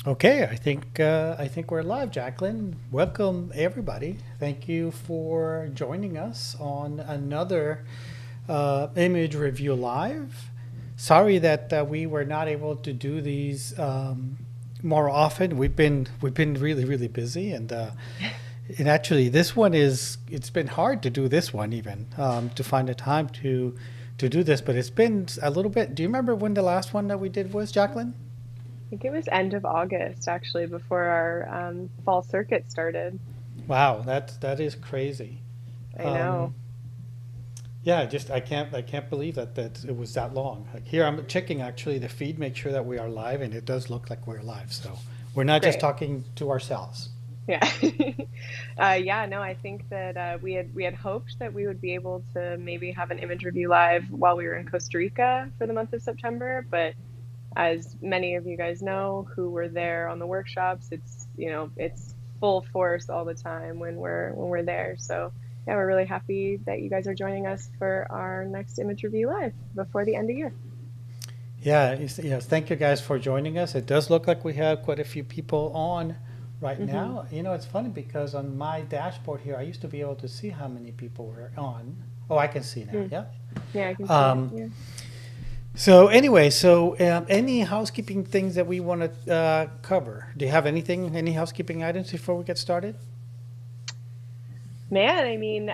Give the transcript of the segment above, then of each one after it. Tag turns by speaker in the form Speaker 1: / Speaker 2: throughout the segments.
Speaker 1: Okay, I think we're live, Jaclyn. Welcome, everybody. Thank you for joining us on another image review live. Sorry that we were not able to do these more often. We've been really busy, and actually this one is it's been hard to do this one even to find the time to do this. But it's been a little bit. Do you remember when the last one that we did was, Jaclyn?
Speaker 2: I think it was end of August, actually, before our fall circuit started.
Speaker 1: Wow, that is crazy.
Speaker 2: I
Speaker 1: Um,
Speaker 2: know.
Speaker 1: yeah, I can't believe that it was that long. Like here, I'm checking actually the feed, make sure that we are live, and it does look like we're live. So we're not just
Speaker 2: Great.
Speaker 1: talking to ourselves.
Speaker 2: Yeah. Yeah, no, I think that we had hoped that we would be able to maybe have an image review live while we were in Costa Rica for the month of September, but as many of you guys know who were there on the workshops, it's full force all the time when we're there. So yeah, we're really happy that you guys are joining us for our next image review live before the end of year.
Speaker 1: Yeah, yes, thank you guys for joining us. It does look like we have quite a few people on right
Speaker 2: Hmm.
Speaker 1: now. You know, it's funny because on my dashboard here, I used to be able to see how many people were on. Oh, I can see now. Yeah.
Speaker 2: Yeah, I can see it.
Speaker 1: Um,
Speaker 2: Yeah.
Speaker 1: So anyway, any housekeeping things that we want to cover? Do you have any housekeeping items before we get started?
Speaker 2: Man, I mean,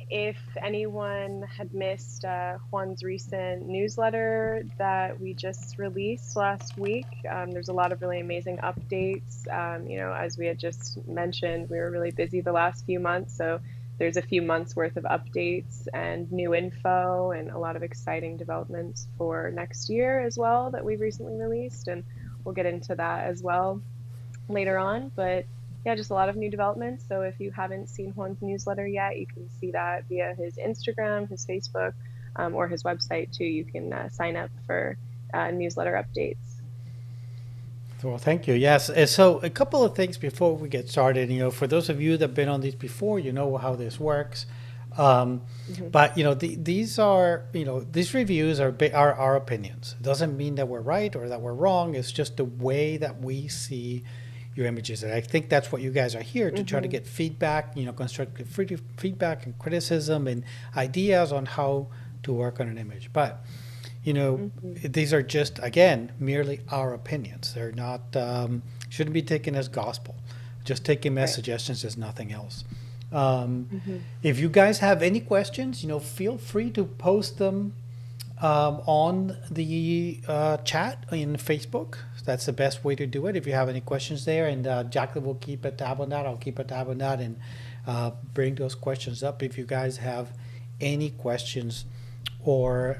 Speaker 2: if anyone had missed Juan's recent newsletter that we just released last week, there's a lot of really amazing updates. As we had just mentioned, we were really busy the last few months, so there's a few months worth of updates and new info and a lot of exciting developments for next year as well that we've recently released, and we'll get into that as well later on. But yeah, just a lot of new developments. So if you haven't seen Juan's newsletter yet, you can see that via his Instagram, his Facebook, or his website too. You can sign up for newsletter updates.
Speaker 1: Well, thank you. Yes. So a couple of things before we get started. You know, for those of you that have been on these before, you know how this works. Um,
Speaker 2: Hmm.
Speaker 1: but these are these reviews are our opinions. It doesn't mean that we're right or that we're wrong. It's just the way that we see your images, and I think that's what you guys are here to try to
Speaker 2: Hmm.
Speaker 1: get feedback. Constructive feedback and criticism and ideas on how to work on an image. But
Speaker 2: Hmm.
Speaker 1: these are just, again, merely our opinions. They're not, shouldn't be taken as gospel. Just take them as
Speaker 2: Right.
Speaker 1: suggestions as nothing else. Um,
Speaker 2: Hmm.
Speaker 1: if you guys have any questions, feel free to post them on the chat in Facebook. That's the best way to do it. If you have any questions there, and Jacqueline will keep a tab on that. I'll keep a tab on that and bring those questions up if you guys have any questions or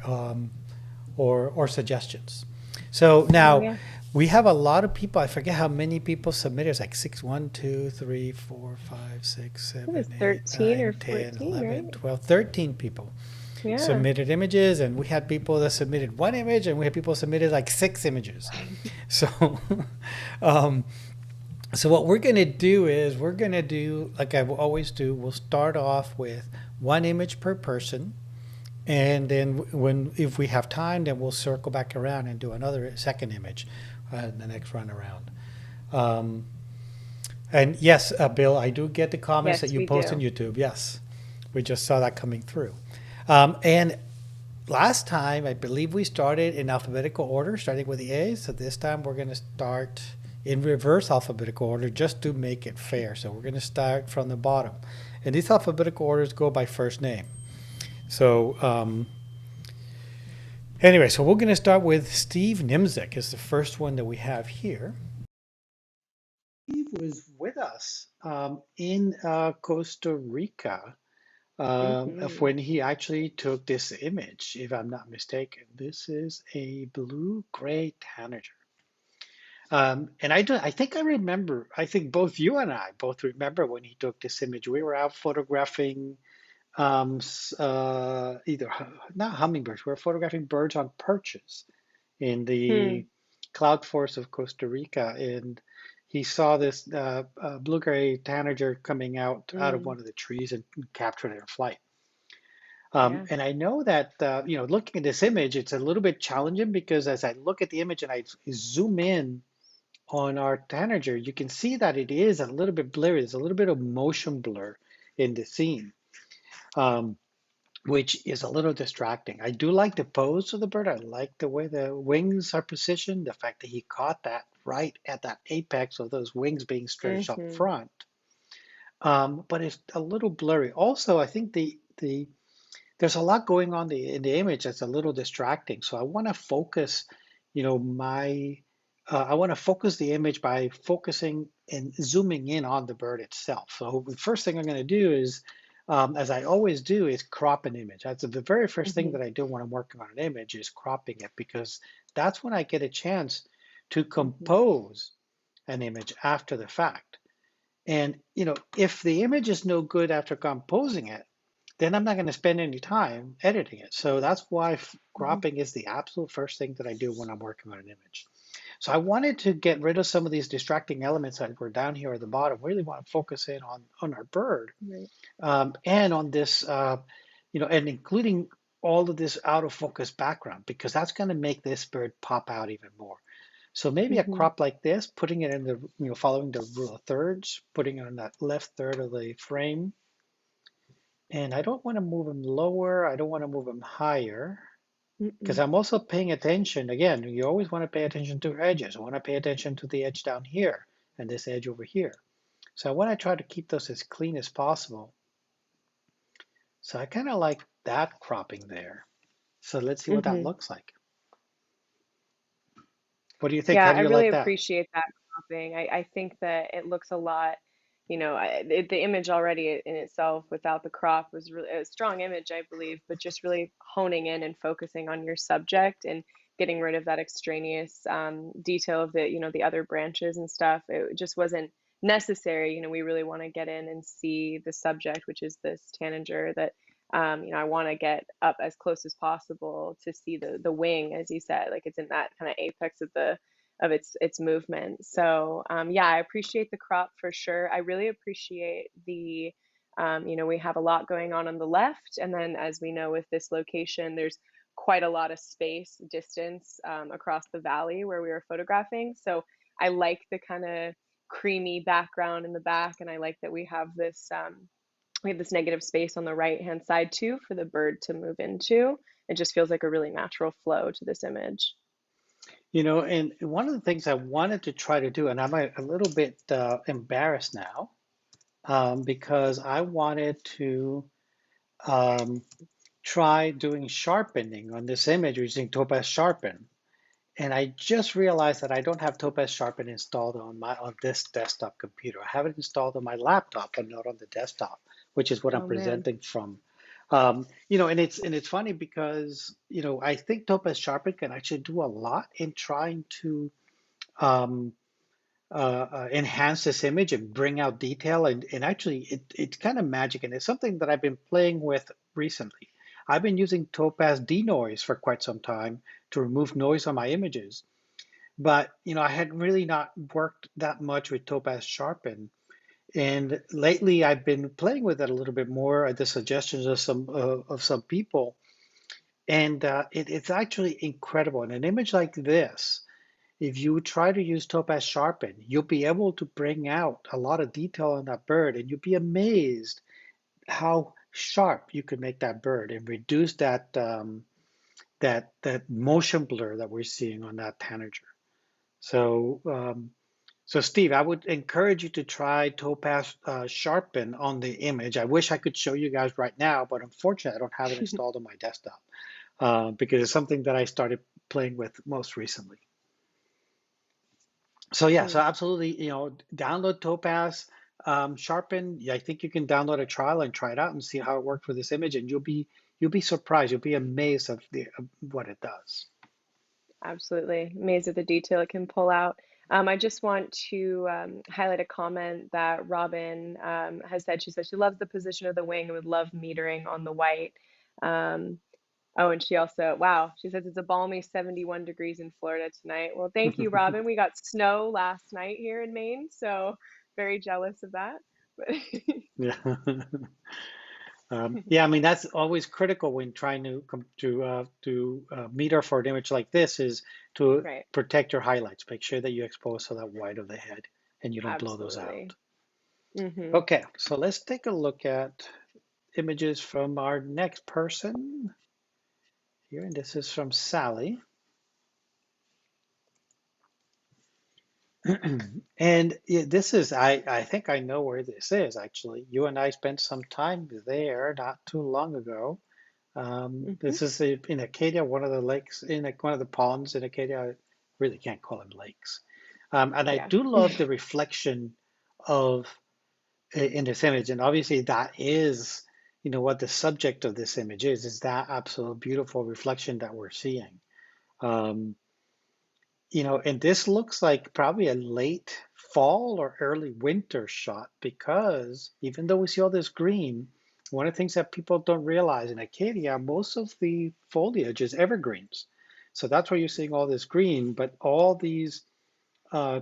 Speaker 1: or suggestions. So
Speaker 2: Oh
Speaker 1: now
Speaker 2: yeah,
Speaker 1: we have a lot of people. I forget how many people submitted. It's like six, 1, 2, 3, 4, 5, 6,
Speaker 2: it was
Speaker 1: 7, 8,
Speaker 2: 13 or
Speaker 1: 9, 10,
Speaker 2: 14,
Speaker 1: 11,
Speaker 2: right?
Speaker 1: 12, 13 people
Speaker 2: Yeah.
Speaker 1: submitted images, and we had people that submitted one image, and we had people submitted like six images. So, um, so what we're gonna do is we're gonna do like I always do. We'll start off with one image per person, and then when if we have time, then we'll circle back around and do another second image, the next run around. Um, and yes, Bill, I do get the comments that
Speaker 2: Yes,
Speaker 1: you
Speaker 2: we
Speaker 1: post on
Speaker 2: do.
Speaker 1: YouTube. Yes, we just saw that coming through. And last time, I believe we started in alphabetical order, starting with the A's. So this time we're going to start in reverse alphabetical order just to make it fair. So we're going to start from the bottom. And these alphabetical orders go by first name. So anyway, so we're going to start with Steve Nimzik is the first one that we have here. Steve was with us in Costa Rica of
Speaker 2: Hmm.
Speaker 1: when he actually took this image, if I'm not mistaken. This is a blue-gray tanager. And I think I remember, I think both you and I both remember when he took this image. We were out photographing either not hummingbirds, we were photographing birds on perches in the
Speaker 2: Hmm.
Speaker 1: cloud forest of Costa Rica. And he saw this blue-gray tanager coming out of
Speaker 2: Mm.
Speaker 1: one of the trees and captured it in flight.
Speaker 2: Yeah.
Speaker 1: And I know that, looking at this image, it's a little bit challenging because as I look at the image and I zoom in on our tanager, you can see that it is a little bit blurry. There's a little bit of motion blur in the scene, um, which is a little distracting. I do like the pose of the bird. I like the way the wings are positioned, the fact that he caught that right at that apex of those wings being stretched up
Speaker 2: Mm-hmm.
Speaker 1: front. But it's a little blurry. Also, I think the there's a lot going on in the image that's a little distracting. So I want to focus, my I want to focus the image by focusing and zooming in on the bird itself. So the first thing I'm going to do is, as I always do, is crop an image. That's the very first thing
Speaker 2: Mm-hmm.
Speaker 1: that I do when I'm working on an image is cropping it because that's when I get a chance to
Speaker 2: Mm-hmm.
Speaker 1: compose an image after the fact. And if the image is no good after composing it, then I'm not going to spend any time editing it. So that's why
Speaker 2: Mm-hmm.
Speaker 1: cropping is the absolute first thing that I do when I'm working on an image. So I wanted to get rid of some of these distracting elements that were down here at the bottom. Really want to focus in on our bird,
Speaker 2: Right.
Speaker 1: and on this, and including all of this out of focus background because that's going to make this bird pop out even more. So maybe a
Speaker 2: Mm-hmm.
Speaker 1: crop like this, putting it in the, following the rule of thirds, putting it on that left third of the frame. And I don't want to move them lower. I don't want to move them higher because
Speaker 2: Mm-mm.
Speaker 1: I'm also paying attention. Again, you always want to pay attention to edges. I want to pay attention to the edge down here and this edge over here. So I want to try to keep those as clean as possible. So I kind of like that cropping there. So let's see what that
Speaker 2: Mm-hmm.
Speaker 1: looks like. What do you think?
Speaker 2: Yeah,
Speaker 1: How do
Speaker 2: I
Speaker 1: you
Speaker 2: really
Speaker 1: like that?
Speaker 2: appreciate that cropping. I think that it looks a lot, the image already in itself without the crop was really a strong image, I believe, but just really honing in and focusing on your subject and getting rid of that extraneous detail of the other branches and stuff. It just wasn't necessary. We really want to get in and see the subject, which is this tanager that I want to get up as close as possible to see the wing, as you said, like it's in that kind of apex of its movement. So yeah, I appreciate the crop for sure. I really appreciate we have a lot going on the left, and then as we know with this location, there's quite a lot of space distance across the valley where we were photographing. So I like the kind of creamy background in the back, and I like that we have this negative space on the right hand side too for the bird to move into. It just feels like a really natural flow to this image.
Speaker 1: And one of the things I wanted to try to do, and I'm a little bit embarrassed now, because I wanted to um, try doing sharpening on this image using Topaz Sharpen. And I just realized that I don't have Topaz Sharpen installed on this desktop computer. I have it installed on my laptop, but not on the desktop, which is what I'm
Speaker 2: Oh man.
Speaker 1: presenting from. And it's funny because I think Topaz Sharpen can actually do a lot in trying to um, enhance this image and bring out detail. And actually, it's kind of magic. And it's something that I've been playing with recently. I've been using Topaz denoise for quite some time to remove noise on my images. But I had really not worked that much with Topaz Sharpen. And lately, I've been playing with it a little bit more at the suggestions of some people. And it's actually incredible. In an image like this, if you try to use Topaz Sharpen, you'll be able to bring out a lot of detail on that bird, and you'll be amazed how sharp you can make that bird and reduce that motion blur that we're seeing on that tanager. So, Steve, I would encourage you to try Topaz Sharpen on the image. I wish I could show you guys right now, but unfortunately, I don't have it installed on my desktop because it's something that I started playing with most recently. So yeah, so
Speaker 2: Hmm.
Speaker 1: absolutely, download Topaz, Sharpen. Yeah, I think you can download a trial and try it out and see how it works with this image, and you'll be surprised. You'll be amazed of what it does.
Speaker 2: Absolutely. Amazed at the detail it can pull out. I just want to highlight a comment that Robin has said. She says she loves the position of the wing and would love metering on the white. Um, oh, and she also, wow, she says it's a balmy 71 degrees in Florida tonight. Well, thank you, Robin. We got snow last night here in Maine, so very jealous of that. But
Speaker 1: Yeah. Yeah, I mean that's always critical when trying to come to meter for an image like this is to
Speaker 2: Right.
Speaker 1: protect your highlights. Make sure that you expose to that white of the head and you don't blow those out.
Speaker 2: Absolutely. Hmm.
Speaker 1: Okay, so let's take a look at images from our next person here, and this is from Sally. And this is, I think I know where this is actually. You and I spent some time there not too long ago.
Speaker 2: Hmm.
Speaker 1: This is in Acadia, one of the lakes, one of the ponds in Acadia. I really can't call them lakes. And I
Speaker 2: Yeah.
Speaker 1: do love the reflection of in this image. And obviously that is, what the subject of this image is that absolute beautiful reflection that we're seeing. Um, and this looks like probably a late fall or early winter shot because even though we see all this green, one of the things that people don't realize in Acadia, most of the foliage is evergreens. So that's why you're seeing all this green, but all these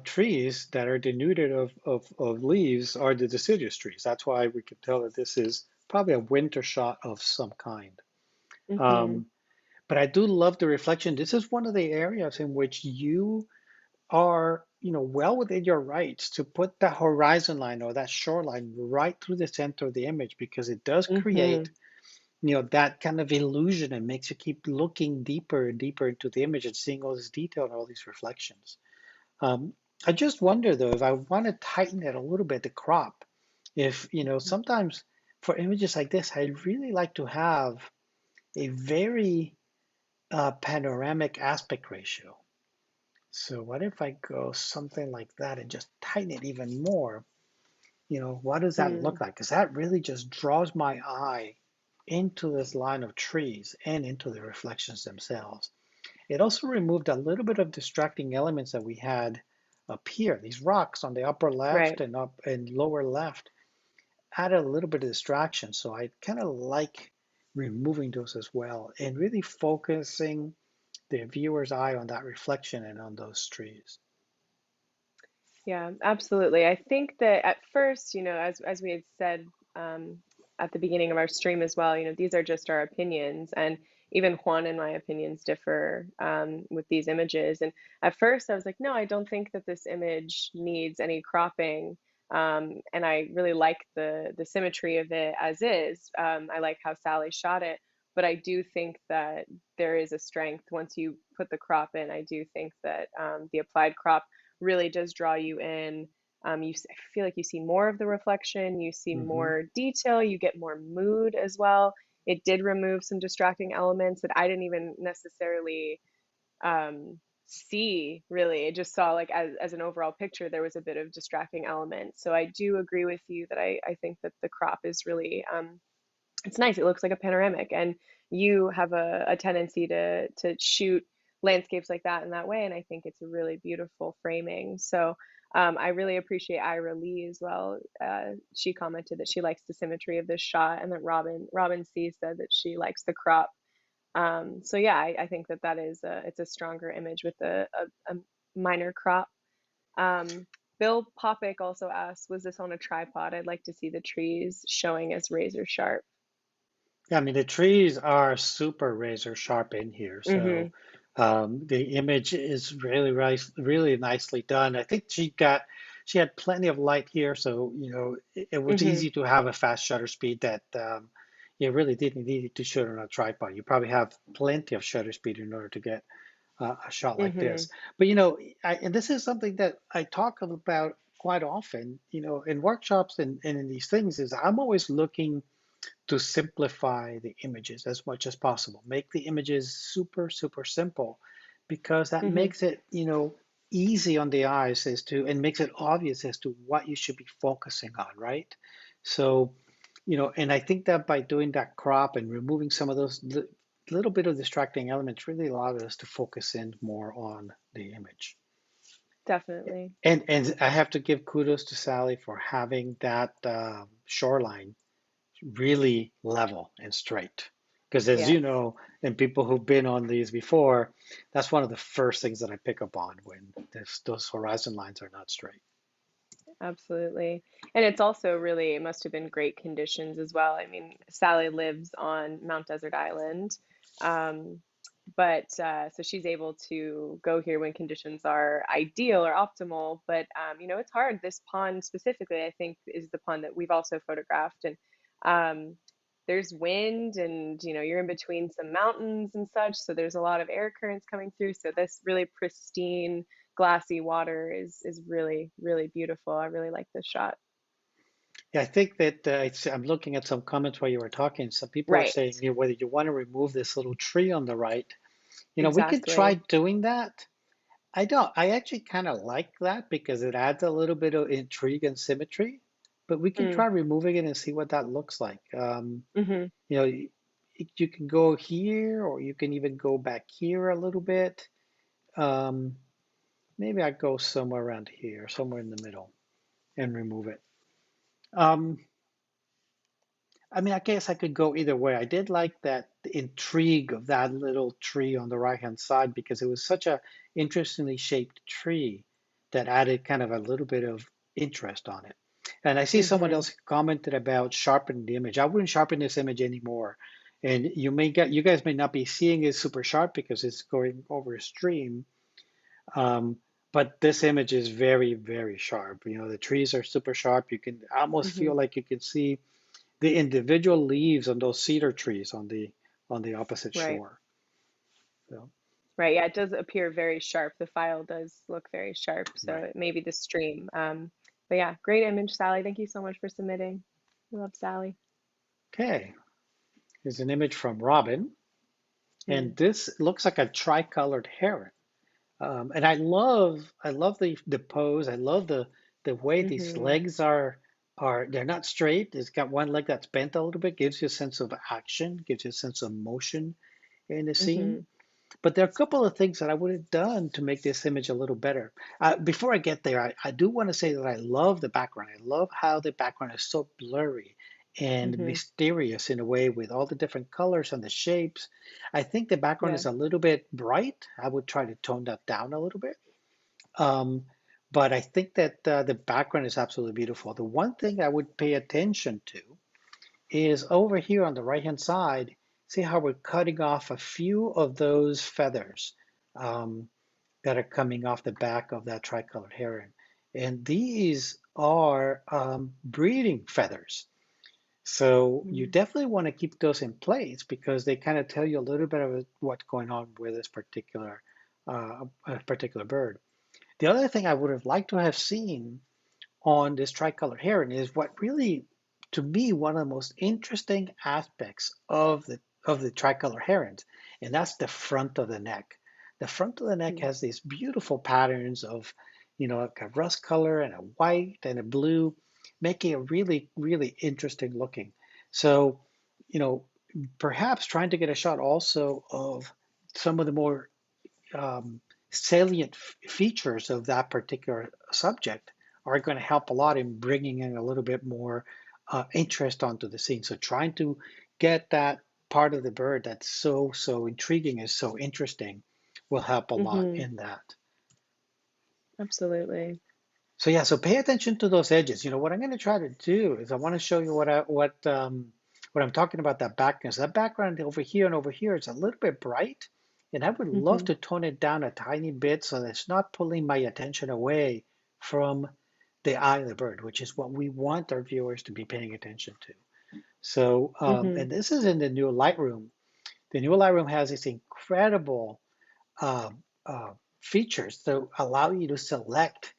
Speaker 1: trees that are denuded of leaves are the deciduous trees. That's why we can tell that this is probably a winter shot of some kind.
Speaker 2: Hmm.
Speaker 1: Um, but I do love the reflection. This is one of the areas in which you are, well within your rights to put that horizon line or that shoreline right through the center of the image because it does
Speaker 2: Hmm.
Speaker 1: create, that kind of illusion and makes you keep looking deeper and deeper into the image and seeing all this detail and all these reflections. Um, I just wonder though, if I want to tighten it a little bit, the crop, if, sometimes for images like this, I really like to have a very panoramic aspect ratio. So what if I go something like that and just tighten it even more? What does that look
Speaker 2: Mm.
Speaker 1: like? Because that really just draws my eye into this line of trees and into the reflections themselves. It also removed a little bit of distracting elements that we had up here. These rocks on the upper left
Speaker 2: Right.
Speaker 1: and up and lower left added a little bit of distraction. So I kind of like removing those as well and really focusing the viewer's eye on that reflection and on those trees.
Speaker 2: Yeah, absolutely. I think that at first, as we had said at the beginning of our stream as well, these are just our opinions, and even Juan and my opinions differ with these images. And at first, I was like, no, I don't think that this image needs any cropping. And I really like the symmetry of it as is. I like how Sally shot it, but I do think that there is a strength once you put the crop in. I do think that the applied crop really does draw you in. I feel like you see more of the reflection, you see
Speaker 1: Hmm.
Speaker 2: more detail, you get more mood as well. It did remove some distracting elements that I didn't even necessarily see really. It just saw like as an overall picture, there was a bit of distracting elements. So I do agree with you that I think that the crop is really it's nice. It looks like a panoramic, and you have a tendency to shoot landscapes like that in that way, and I think it's a really beautiful framing. So I really appreciate Ira Lee as well. She commented that she likes the symmetry of this shot, and that Robin C said that she likes the crop. So yeah, I think that is it's a stronger image with a minor crop. Um, Bill Popick also asked, was this on a tripod? I'd like to see the trees showing as razor sharp.
Speaker 1: Yeah, I mean, the trees are super razor sharp in here. So
Speaker 2: Mm-hmm.
Speaker 1: the image is really, really nicely done. I think she had plenty of light here. So, it was
Speaker 2: Mm-hmm.
Speaker 1: easy to have a fast shutter speed that you really didn't need to shoot on a tripod. You probably have plenty of shutter speed in order to get a shot like
Speaker 2: Mm-hmm.
Speaker 1: this. But, and this is something that I talk about quite often, in workshops and in these things is I'm always looking to simplify the images as much as possible. Make the images super, super simple because that
Speaker 2: Mm-hmm.
Speaker 1: makes it, easy on the eyes as to, and makes it obvious as to what you should be focusing on, right? So, and I think that by doing that crop and removing some of those little bit of distracting elements really allowed us to focus in more on the image.
Speaker 2: Definitely.
Speaker 1: And I have to give kudos to Sally for having that shoreline really level and straight. Because as you
Speaker 2: Yes.
Speaker 1: know, and people who've been on these before, that's one of the first things that I pick up on when those horizon lines are not straight.
Speaker 2: Absolutely. And it's also really, it must have been great conditions as well. I mean, Sally lives on Mount Desert Island. Um, but so she's able to go here when conditions are ideal or optimal. But it's hard. This pond specifically, I think, is the pond that we've also photographed. And um, there's wind, and you're in between some mountains and such. So there's a lot of air currents coming through. So this really pristine glassy water is really, really beautiful. I really like this shot.
Speaker 1: Yeah, I think that I'm looking at some comments while you were talking. Some people are
Speaker 2: Right.
Speaker 1: saying, whether you want to remove this little tree on the right. We could try
Speaker 2: Exactly.
Speaker 1: doing that. I don't. I actually kind of like that because it adds a little bit of intrigue and symmetry. But we can
Speaker 2: Mm.
Speaker 1: try removing it and see what that looks like.
Speaker 2: Hmm.
Speaker 1: You know, you, you can go here, or you can even go back here a little bit. Um, Maybe I go somewhere around here, somewhere in the middle, and remove it. Um, I mean, I guess I could go either way. I did like that the intrigue of that little tree on the right-hand side because it was such a interestingly shaped tree that added kind of a little bit of interest on it. And I see someone
Speaker 2: Hmm.
Speaker 1: else commented about sharpening the image. I wouldn't sharpen this image anymore. And you guys may not be seeing it super sharp because it's going over a stream. Um, but this image is very, very sharp. The trees are super sharp. You can almost
Speaker 2: Hmm.
Speaker 1: feel like you can see the individual leaves on those cedar trees on the opposite
Speaker 2: Right.
Speaker 1: shore. So,
Speaker 2: Right. Yeah, it does appear very sharp. The file does look very sharp. So
Speaker 1: right.
Speaker 2: it may be the stream. But yeah, great image, Sally. Thank you so much for submitting. I love Sally.
Speaker 1: Okay. Here's an image from Robin,
Speaker 2: Mm.
Speaker 1: and this looks like a tricolored heron. And I love the pose. I love the way these
Speaker 2: Hmm.
Speaker 1: legs are they're not straight. It's got one leg that's bent a little bit, gives you a sense of action, gives you a sense of motion in the scene.
Speaker 2: Hmm.
Speaker 1: But there are a couple of things that I would have done to make this image a little better. Before I get there, I do want to say that I love the background. I love how the background is so blurry and
Speaker 2: Hmm.
Speaker 1: mysterious in a way with all the different colors and the shapes. I think the background
Speaker 2: Yeah.
Speaker 1: is a little bit bright. I would try to tone that down a little bit. Um, but I think that the background is absolutely beautiful. The one thing I would pay attention to is over here on the right-hand side, see how we're cutting off a few of those feathers um, that are coming off the back of that tricolored heron. And these are breeding feathers. So you
Speaker 2: Mm.
Speaker 1: definitely want to keep those in place because they kind of tell you a little bit of what's going on with this particular bird. The other thing I would have liked to have seen on this tricolored heron is what really, to me, one of the most interesting aspects of the tricolored herons, and that's the front of the neck. The front of the neck
Speaker 2: Mm.
Speaker 1: has these beautiful patterns of, like a rust color and a white and a blue, making it really, really interesting looking. So, you know, perhaps trying to get a shot also of some of the more salient features of that particular subject are going to help a lot in bringing in a little bit more interest onto the scene. So trying to get that part of the bird that's so intriguing and so interesting will help a lot
Speaker 2: Hmm.
Speaker 1: in that.
Speaker 2: Absolutely.
Speaker 1: So yeah, so pay attention to those edges. What I'm going to try to do is I want to show you what I'm talking about, that background. So that background over here and over here is a little bit bright, and I would love
Speaker 2: Hmm.
Speaker 1: to tone it down a tiny bit so that it's not pulling my attention away from the eye of the bird, which is what we want our viewers to be paying attention to. So,
Speaker 2: Hmm.
Speaker 1: and this is in the new Lightroom. The new Lightroom has these incredible uh, uh, features that allow you to select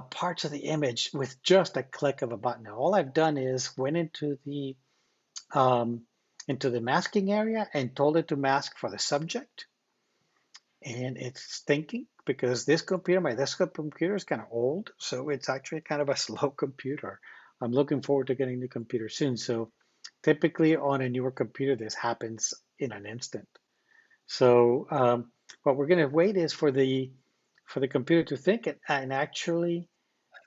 Speaker 1: parts of the image with just a click of a button. Now, all I've done is went um, into the masking area and told it to mask for the subject, and it's thinking because my desktop computer is kind of old, so it's actually kind of a slow computer. I'm looking forward to getting the computer soon. So typically on a newer computer, this happens in an instant. So what we're going to wait is for the computer to think it and actually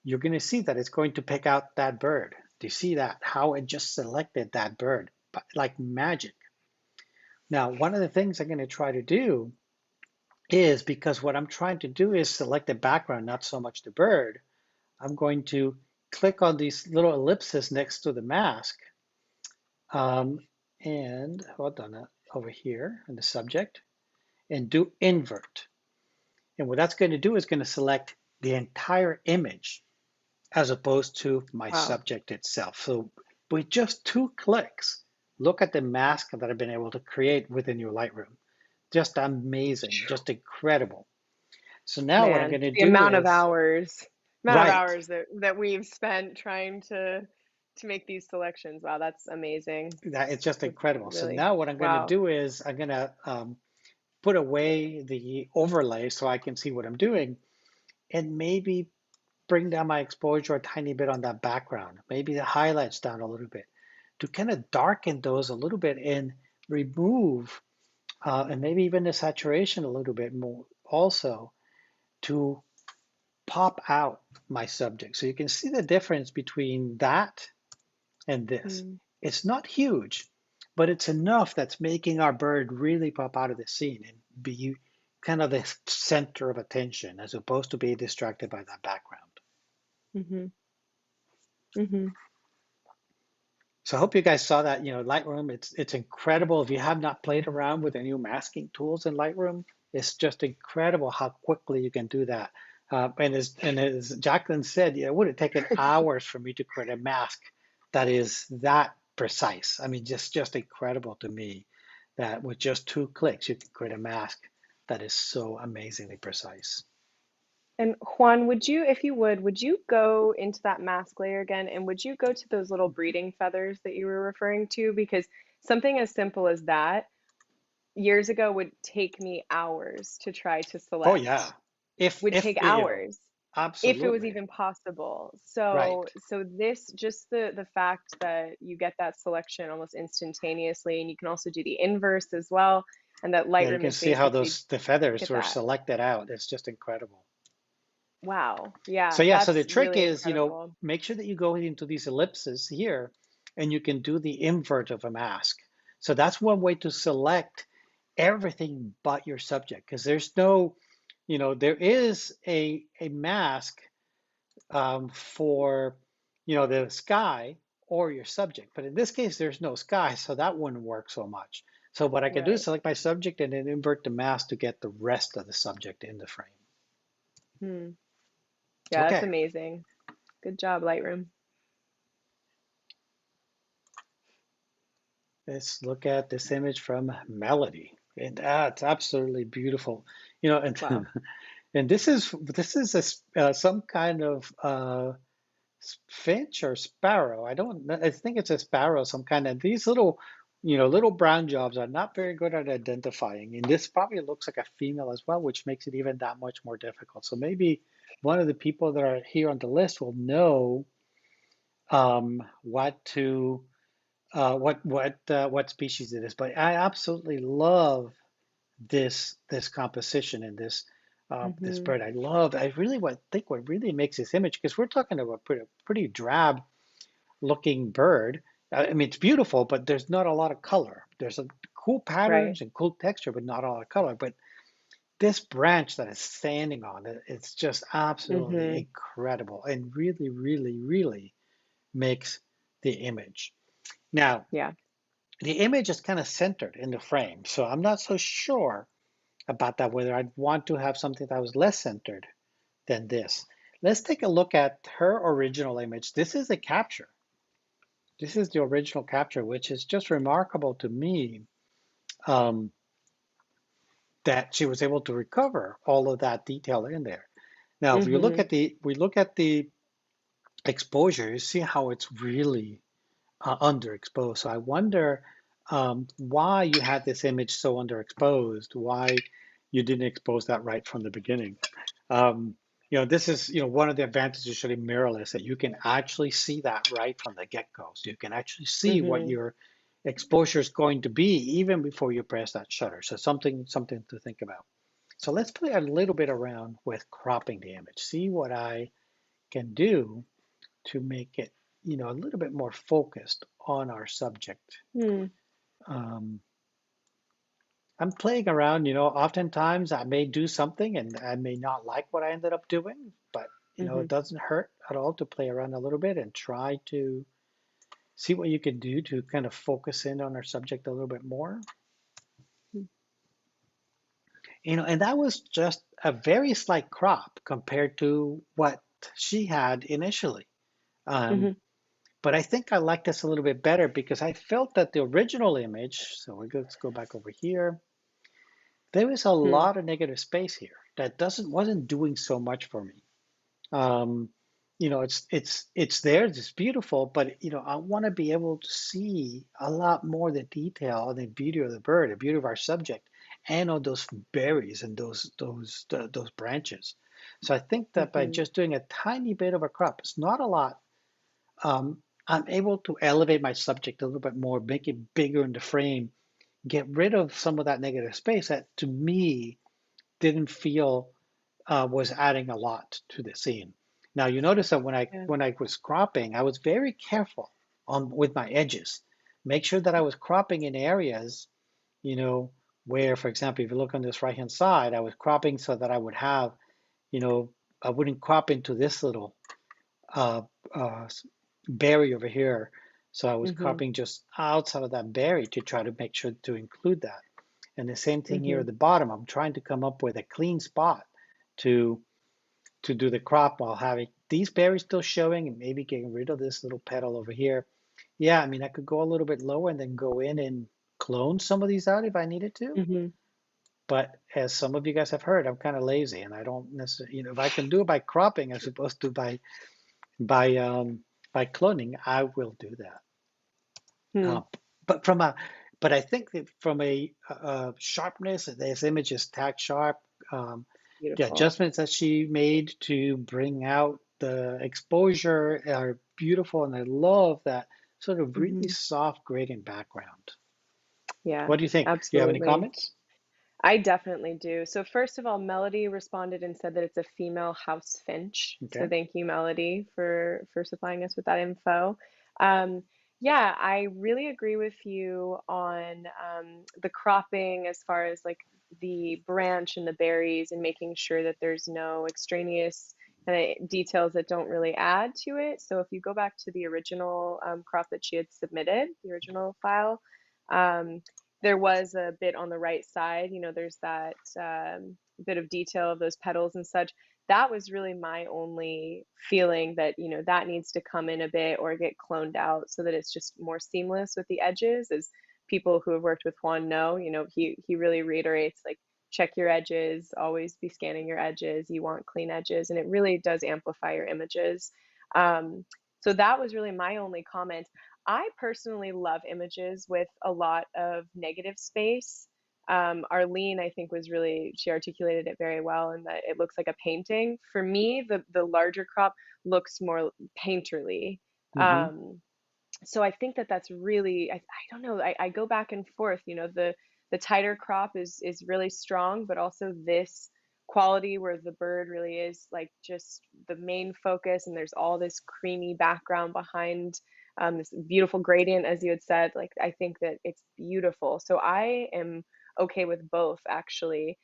Speaker 1: you're going to see that it's going to pick out that bird. Do you see that? How it just selected that bird, like magic. Now, one of the things I'm going to try to do is because what I'm trying to do is select the background, not so much the bird. I'm going to click on these little ellipses next to the mask. Um, and hold on over here in the subject and do invert. And what that's going to do is going to select the entire image as opposed to my
Speaker 2: Wow.
Speaker 1: subject itself. So with just 2 clicks, look at the mask that I've been able to create within your Lightroom. Just amazing, just incredible. So now what I'm
Speaker 2: Man,
Speaker 1: going to
Speaker 2: the
Speaker 1: do is,
Speaker 2: amount of
Speaker 1: right,
Speaker 2: hours that we've spent trying to make these selections. Wow, that's amazing.
Speaker 1: that it's just
Speaker 2: That's
Speaker 1: incredible. So
Speaker 2: really
Speaker 1: now what I'm going to
Speaker 2: wow.
Speaker 1: do is I'm going to put away the overlay so I can see what I'm doing and maybe bring down my exposure a tiny bit on that background, maybe the highlights down a little bit to kind of darken those a little bit and remove, and maybe even the saturation a little bit more also to pop out my subject. So you can see the difference between that and this.
Speaker 2: Mm.
Speaker 1: It's not huge, but it's enough that's making our bird really pop out of the scene and be kind of the center of attention as opposed to being distracted by that background.
Speaker 2: Mhm. Mhm.
Speaker 1: So I hope you guys saw that, Lightroom, it's incredible. If you have not played around with the new masking tools in Lightroom, it's just incredible how quickly you can do that. And as Jaclyn said, it would have taken hours for me to create a mask that is that precise. I mean, just incredible to me that with just 2 clicks, you can create a mask that is so amazingly precise.
Speaker 2: And Juan, if you would you go into that mask layer again and would you go to those little breeding feathers that you were referring to? Because something as simple as that years ago would take me hours to try to
Speaker 1: Oh
Speaker 2: select,
Speaker 1: yeah, if
Speaker 2: would
Speaker 1: if
Speaker 2: take
Speaker 1: you know,
Speaker 2: hours if it was
Speaker 1: absolutely
Speaker 2: even possible.
Speaker 1: right.
Speaker 2: So this just the fact that you get that selection almost instantaneously, and you can also do the inverse as well, and that
Speaker 1: Yeah, you
Speaker 2: Lightroom
Speaker 1: can
Speaker 2: is
Speaker 1: see how
Speaker 2: basically
Speaker 1: the
Speaker 2: look
Speaker 1: feathers
Speaker 2: at
Speaker 1: were
Speaker 2: that.
Speaker 1: selected out. It's just incredible.
Speaker 2: Wow.
Speaker 1: So
Speaker 2: Yeah,
Speaker 1: yeah, so the
Speaker 2: that's
Speaker 1: trick
Speaker 2: really
Speaker 1: is,
Speaker 2: incredible.
Speaker 1: make sure that you go into these ellipses here and you can do the invert of a mask. So that's one way to select everything but your subject because there's no, there is a mask for, the sky or your subject. But in this case, there's no sky, so that wouldn't work so much. So what I can do is
Speaker 2: Right.
Speaker 1: select my subject and then invert the mask to get the rest of the subject in the frame.
Speaker 2: Hmm. Yeah, that's
Speaker 1: Okay,
Speaker 2: amazing. Good job, Lightroom.
Speaker 1: let's look at this image from Melody. And it's absolutely beautiful. And
Speaker 2: Wow.
Speaker 1: and this is some kind of finch or sparrow. I don't know. I think it's a sparrow, some kind of these little, little brown jobs are not very good at identifying. And this probably looks like a female as well, which makes it even that much more difficult. So maybe one of the people that are here on the list will know what to what species it is. But I absolutely love this composition and this
Speaker 2: Hmm.
Speaker 1: bird. I really think what really makes this image, because we're talking about pretty drab looking bird. I mean, it's beautiful, but there's not a lot of color. There's a cool
Speaker 2: Right.
Speaker 1: patterns and cool texture, but not a lot of color. But this branch that it's standing on, it's just absolutely
Speaker 2: Hmm.
Speaker 1: incredible and really, really, really makes the image. Now,
Speaker 2: Yeah.
Speaker 1: the image is kind of centered in the frame, so I'm not so sure about that, whether I'd want to have something that was less centered than this. Let's take a look at her original image. This is a capture. This is the original capture, which is just remarkable to me, um, that she was able to recover all of that detail in there. Now, if you look
Speaker 2: Hmm.
Speaker 1: at we look at the exposure, you see how it's really underexposed. So I wonder why you had this image so underexposed, why you didn't expose that right from the beginning. Um, this is, one of the advantages of shooting mirrorless, that you can actually see that right from the get-go. So you can actually see what
Speaker 2: Hmm.
Speaker 1: your exposure is going to be even before you press that shutter. So something to think about. So let's play a little bit around with cropping the image. See what I can do to make it, a little bit more focused on our subject.
Speaker 2: Hmm.
Speaker 1: Um, I'm playing around, oftentimes I may do something and I may not like what I ended up doing, but it
Speaker 2: Mhm.
Speaker 1: doesn't hurt at all to play around a little bit and try to see what you can do to kind of focus in on our subject a little bit more.
Speaker 2: Mm.
Speaker 1: And that was just a very slight crop compared to what she had initially. Um,
Speaker 2: Mhm.
Speaker 1: but I think I like this a little bit better because I felt that the original image, so let's go back over here. There is a
Speaker 2: Mm.
Speaker 1: lot of negative space here that doesn't wasn't doing so much for me. Um, it's there, it's beautiful, but I want to be able to see a lot more the detail and the beauty of the bird, the beauty of our subject, and on those berries and those branches. So I think that by
Speaker 2: Mhm.
Speaker 1: just doing a tiny bit of a crop, it's not a lot. I'm able to elevate my subject a little bit more, make it bigger in the frame, get rid of some of that negative space that to me didn't feel was adding a lot to the scene. Now you notice that when I
Speaker 2: Yeah.
Speaker 1: when I was cropping, I was very careful on with my edges. Make sure that I was cropping in areas, you know, where, for example, if you look on this right hand side, I was cropping so that I would have, you know, I wouldn't crop into this little uh, uh, berry over here. So I was
Speaker 2: Mhm.
Speaker 1: cropping just outside of that berry to try to make sure to include that. And the same thing here at
Speaker 2: Mhm.
Speaker 1: the bottom. I'm trying to come up with a clean spot to to do the crop while having these berries still showing and maybe getting rid of this little petal over here. Yeah, I mean, I could go a little bit lower and then go in and clone some of these out if I needed to.
Speaker 2: Mhm.
Speaker 1: But as some of you guys have heard, I'm kind of lazy and I don't necessarily, if I can do it by cropping as opposed to by by cloning, I will do that.
Speaker 2: Hmm.
Speaker 1: Uh, but from a, but I think that from a sharpness, this image is tack sharp. Um, the
Speaker 2: Beautiful.
Speaker 1: adjustments that she made to bring out the exposure are beautiful, and I love that sort of really
Speaker 2: Mhm.
Speaker 1: soft gradient background.
Speaker 2: Yeah,
Speaker 1: What do you think? Do you have any
Speaker 2: absolutely.
Speaker 1: comments?
Speaker 2: I definitely do. So first of all, Melody responded and said that it's a female house finch.
Speaker 1: Okay.
Speaker 2: So thank you, Melody, for supplying us with that info. Um, yeah, I really agree with you on the cropping as far as like the branch and the berries and making sure that there's no extraneous kind of details that don't really add to it. So if you go back to the original crop that she had submitted, the original file, um, there was a bit on the right side, there's that bit of detail of those petals and such. That was really my only feeling that, that needs to come in a bit or get cloned out so that it's just more seamless with the edges. As people who have worked with Juan know, he really reiterates like check your edges, always be scanning your edges. You want clean edges, and it really does amplify your images. So that was really my only comment. I personally love images with a lot of negative space. Arlene, I think, she articulated it very well in that it looks like a painting. For me, the larger crop looks more painterly.
Speaker 1: Mm-hmm.
Speaker 2: Um, so I think that that's really, I don't know, I go back and forth, the tighter crop is really strong, but also this quality where the bird really is like just the main focus and there's all this creamy background behind this beautiful gradient, as you had said. Like, I think that it's beautiful. So I am okay with both, actually.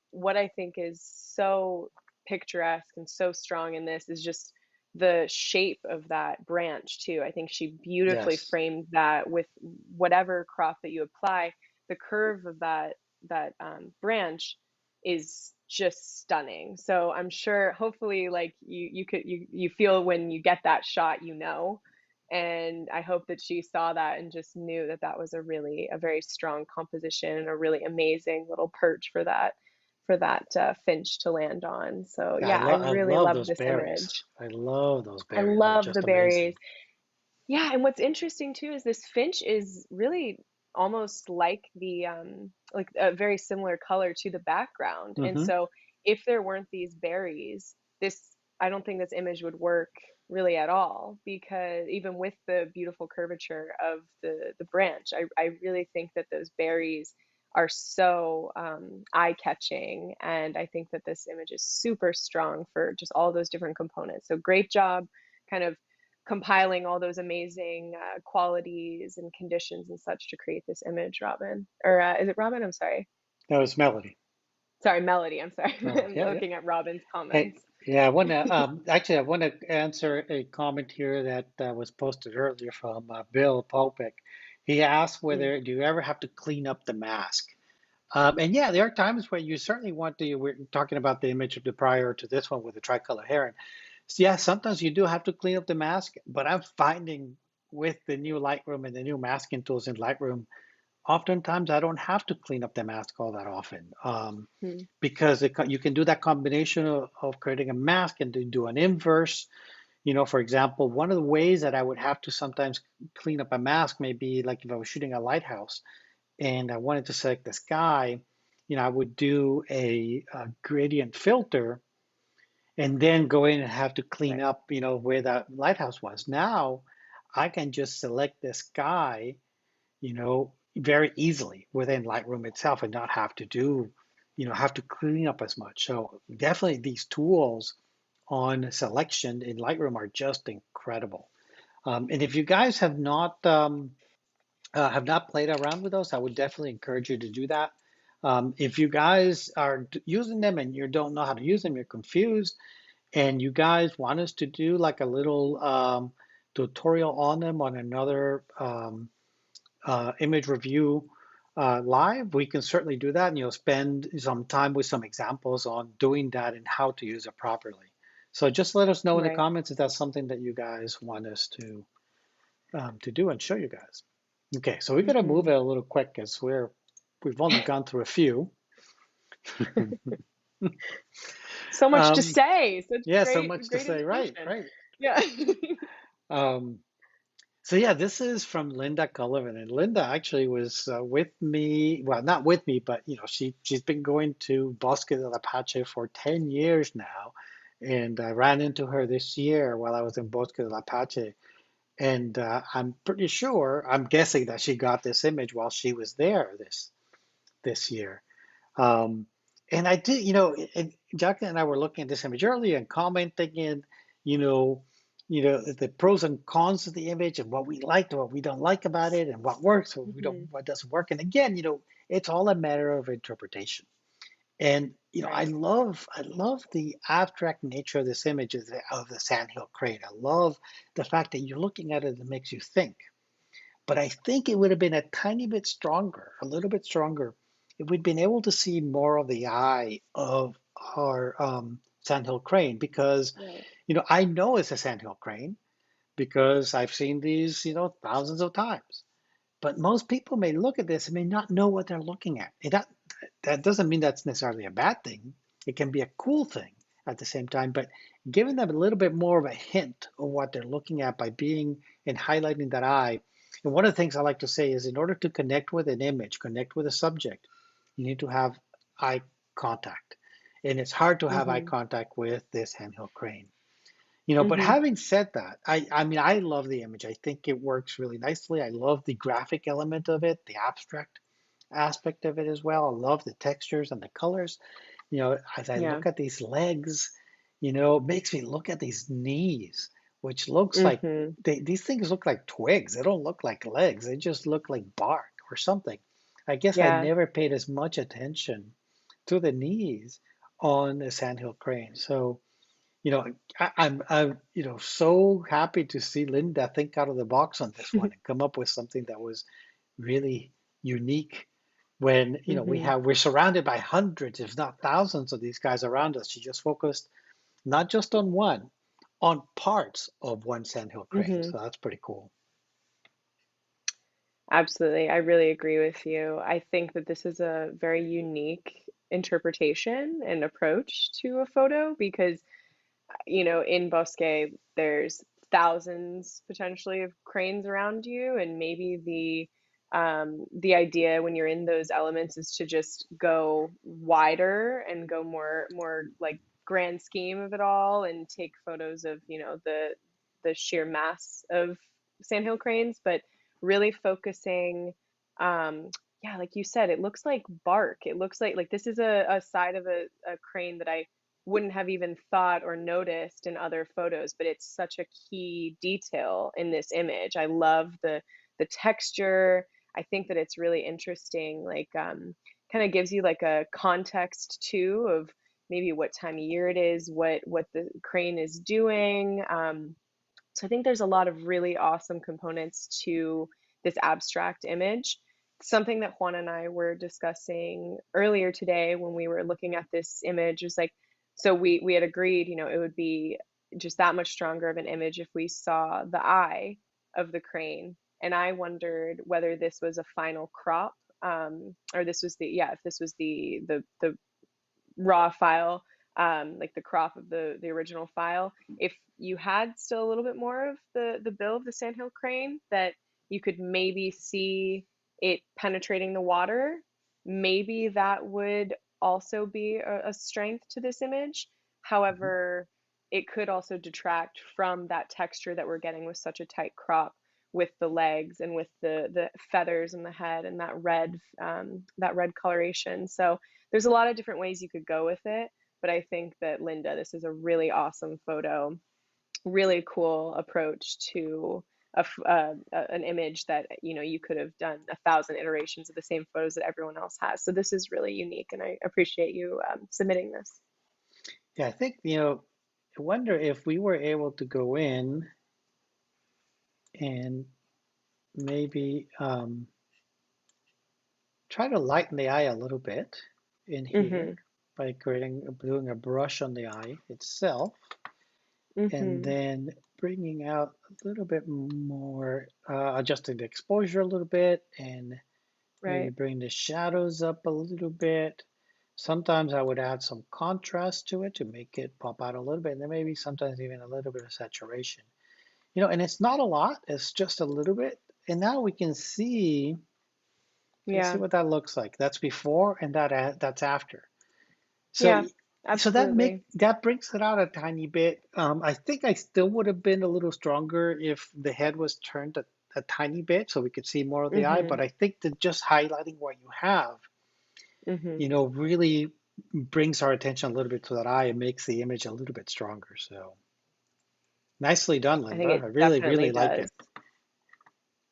Speaker 2: What I think is so picturesque and so strong in this is just the shape of that branch too. I think she beautifully
Speaker 1: Yes.
Speaker 2: framed that with whatever crop that you apply. The curve of that branch is just stunning. So I'm sure, hopefully, like you feel when you get that shot, and I hope that she saw that and just knew that that was a very strong composition and a really amazing little perch for that finch to land on. So
Speaker 1: Yeah,
Speaker 2: yeah, I
Speaker 1: I
Speaker 2: really
Speaker 1: love
Speaker 2: love
Speaker 1: those
Speaker 2: this
Speaker 1: berries.
Speaker 2: image.
Speaker 1: I love those
Speaker 2: I
Speaker 1: berries. They're
Speaker 2: love the
Speaker 1: just amazing.
Speaker 2: berries. Yeah, and what's interesting too is this finch is really almost like a very similar color to the background. And
Speaker 1: Mm-hmm.
Speaker 2: so if there weren't these berries, this I don't think this image would work really at all, because even with the beautiful curvature of the branch, I really think that those berries are so eye-catching, and I think that this image is super strong for just all those different components. So great job kind of compiling all those amazing qualities and conditions and such to create this image, Robin. Or is it Robin? I'm sorry.
Speaker 1: No, it's Melody.
Speaker 2: Sorry, Melody. I'm sorry.
Speaker 1: Oh,
Speaker 2: I'm
Speaker 1: yeah, yeah.
Speaker 2: looking at Robin's
Speaker 1: Hey,
Speaker 2: comments.
Speaker 1: yeah, I want to actually I want to answer a comment here that was posted earlier from Bill Popek. He asked
Speaker 2: Mm,
Speaker 1: whether do you ever have to clean up the mask? And yeah, there are times where you certainly want to. We're talking about the image of the prior to this one with the tricolor heron. So yeah, sometimes you do have to clean up the mask, but I'm finding with the new Lightroom and the new masking tools in Lightroom, oftentimes I don't have to clean up the mask all that often.
Speaker 2: mm,
Speaker 1: Because you can do that combination of creating a mask and then do an inverse. For example, one of the ways that I would have to sometimes clean up a mask may be like if I was shooting a lighthouse and I wanted to select the sky, I would do a gradient filter and then go in and have to clean
Speaker 2: right,
Speaker 1: up, where that lighthouse was. Now I can just select the sky, very easily within Lightroom itself and not have to have to clean up as much. So definitely these tools on selection in Lightroom are just incredible. And if you guys have not played around with those, I would definitely encourage you to do that. If you guys are using them and you don't know how to use them, you're confused, and you guys want us to do like a little tutorial on them on another image review live, we can certainly do that, and you'll spend some time with some examples on doing that and how to use it properly. So just let us know in the
Speaker 2: right.
Speaker 1: comments if that's something that you guys want us to do and show you guys. Okay, so we got to move
Speaker 2: Hmm.
Speaker 1: it a little quick because we've only gone through a few.
Speaker 2: So much to
Speaker 1: um,
Speaker 2: say. Such
Speaker 1: yeah, so
Speaker 2: great,
Speaker 1: much to
Speaker 2: great
Speaker 1: say. Right,
Speaker 2: information.
Speaker 1: right.
Speaker 2: Yeah.
Speaker 1: Um, So yeah, this is from Linda Cullivan, and Linda actually was with me. Well, not with me, but she's been going to Bosque del Apache for 10 years now, and I ran into her this year while I was in Bosque del Apache, and I'm pretty sure, I'm guessing that she got this image while she was there this year. Um, and I did, Jacqueline and I were looking at this image earlier and commenting and, you know, the pros and cons of the image and what we liked and what we don't like about it and what works, what we don't,
Speaker 2: Hmm.
Speaker 1: what doesn't work. And again, it's all a matter of interpretation. And I
Speaker 2: Right.
Speaker 1: love the abstract nature of this image of the Sandhill crane. I love the fact that you're looking at it and it makes you think. But I think it would have been a tiny bit stronger, a little bit stronger, if we'd been able to see more of the eye of our sandhill crane. Because,
Speaker 2: Right.
Speaker 1: I know it's a sandhill crane because I've seen these, thousands of times. But most people may look at this and may not know what they're looking at. That doesn't mean that's necessarily a bad thing. It can be a cool thing at the same time, but giving them a little bit more of a hint of what they're looking at by being and highlighting that eye. And one of the things I like to say is in order to connect with an image, connect with a subject, you need to have eye contact. And it's hard to have eye
Speaker 2: Hmm.
Speaker 1: contact with this handheld crane. But
Speaker 2: Hmm.
Speaker 1: having said that, I mean, I love the image. I think it works really nicely. I love the graphic element of it, the abstract aspect of it as well. I love the textures and the colors. As I
Speaker 2: Yeah.
Speaker 1: look at these legs, it makes me look at these knees, which looks like
Speaker 2: Hmm.
Speaker 1: these things look like twigs. They don't look like legs. They just look like bark or something. I guess I
Speaker 2: Yeah.
Speaker 1: never paid as much attention to the knees on the sandhill crane. So, I'm so happy to see Linda think out of the box on this one and come up with something that was really unique when
Speaker 2: Hmm.
Speaker 1: we're surrounded by hundreds if not thousands of these guys around us. She just focused not just on one, on parts of one sandhill crane,
Speaker 2: Hmm.
Speaker 1: so that's pretty cool.
Speaker 2: Absolutely. I really agree with you. I think that this is a very unique interpretation and approach to a photo because, in Bosque, there's thousands potentially of cranes around you, and maybe the idea when you're in those elements is to just go wider and go more like grand scheme of it all and take photos of, the sheer mass of sandhill cranes, but really focusing, yeah, like you said, it looks like bark. It looks like this is a side of a crane that I wouldn't have even thought or noticed in other photos, but it's such a key detail in this image. I love the texture. I think that it's really interesting, like kind of gives you like a context too of maybe what time of year it is, what the crane is doing. So I think there's a lot of really awesome components to this abstract image. Something that Juan and I were discussing earlier today when we were looking at this image was like, so we had agreed, you know, it would be just that much stronger of an image if we saw the eye of the crane. And I wondered whether this was a final crop, or this was the, yeah, if this was the raw file, like the crop of the original file. If you had still a little bit more of the bill of the Sandhill crane, that you could maybe see it penetrating the water, maybe that would also be a strength to this image.
Speaker 1: Mhm.
Speaker 2: However, it could also detract from that texture that we're getting with such a tight crop, with the legs and with the feathers and the head and that red coloration. So there's a lot of different ways you could go with it, but I think that Linda, this is a really awesome photo, really cool approach to an image that, you know, you could have done 1,000 iterations of the same photos that everyone else has. So this is really unique, and I appreciate you submitting this.
Speaker 1: Yeah, I think, I wonder if we were able to go in and maybe try to lighten the eye a little bit in here
Speaker 2: Mm-hmm.
Speaker 1: by doing a brush on the eye itself, and
Speaker 2: Mm-hmm.
Speaker 1: then bringing out a little bit more, adjusting the exposure a little bit, and maybe
Speaker 2: Right.
Speaker 1: bring the shadows up a little bit. Sometimes I would add some contrast to it to make it pop out a little bit, and then maybe sometimes even a little bit of saturation. And it's not a lot, it's just a little bit. And now we can see
Speaker 2: Yeah.
Speaker 1: what that looks like. That's before and that's after. So
Speaker 2: Yeah.
Speaker 1: so that make
Speaker 2: Absolutely.
Speaker 1: that brings it out a tiny bit. I think I still would have been a little stronger if the head was turned a tiny bit so we could see more of the eye.
Speaker 2: Mm-hmm.
Speaker 1: But I think that just highlighting what you have,
Speaker 2: Mm-hmm.
Speaker 1: really brings our attention a little bit to that eye and makes the image a little bit stronger. So nicely done,
Speaker 2: I think
Speaker 1: Linda.
Speaker 2: it
Speaker 1: I really,
Speaker 2: definitely
Speaker 1: really like
Speaker 2: does.
Speaker 1: it.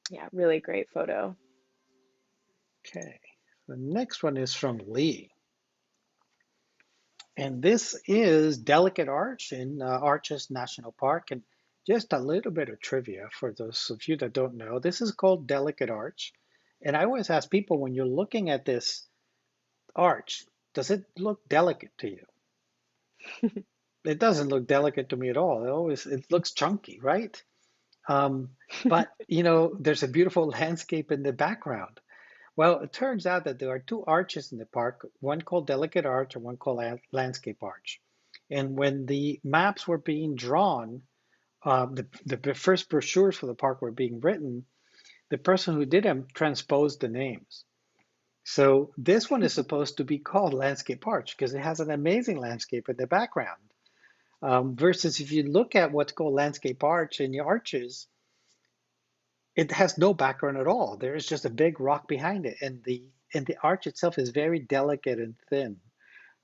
Speaker 2: Yeah, really great photo.
Speaker 1: Okay. The next one is from Lee. And this is Delicate Arch in Arches National Park. And just a little bit of trivia for those of you that don't know, this is called Delicate Arch. And I always ask people when you're looking at this arch, does it look delicate to you? It doesn't look delicate to me at all. It looks chunky, right? Um, but there's a beautiful landscape in the background. Well, it turns out that there are two arches in the park, one called Delicate Arch and one called Landscape Arch. And when the maps were being drawn, the first brochures for the park were being written, the person who did them transposed the names. So this one is supposed to be called Landscape Arch because it has an amazing landscape in the background. Versus if you look at what's called Landscape Arch in the arches, it has no background at all. There is just a big rock behind it, and the arch itself is very delicate and thin.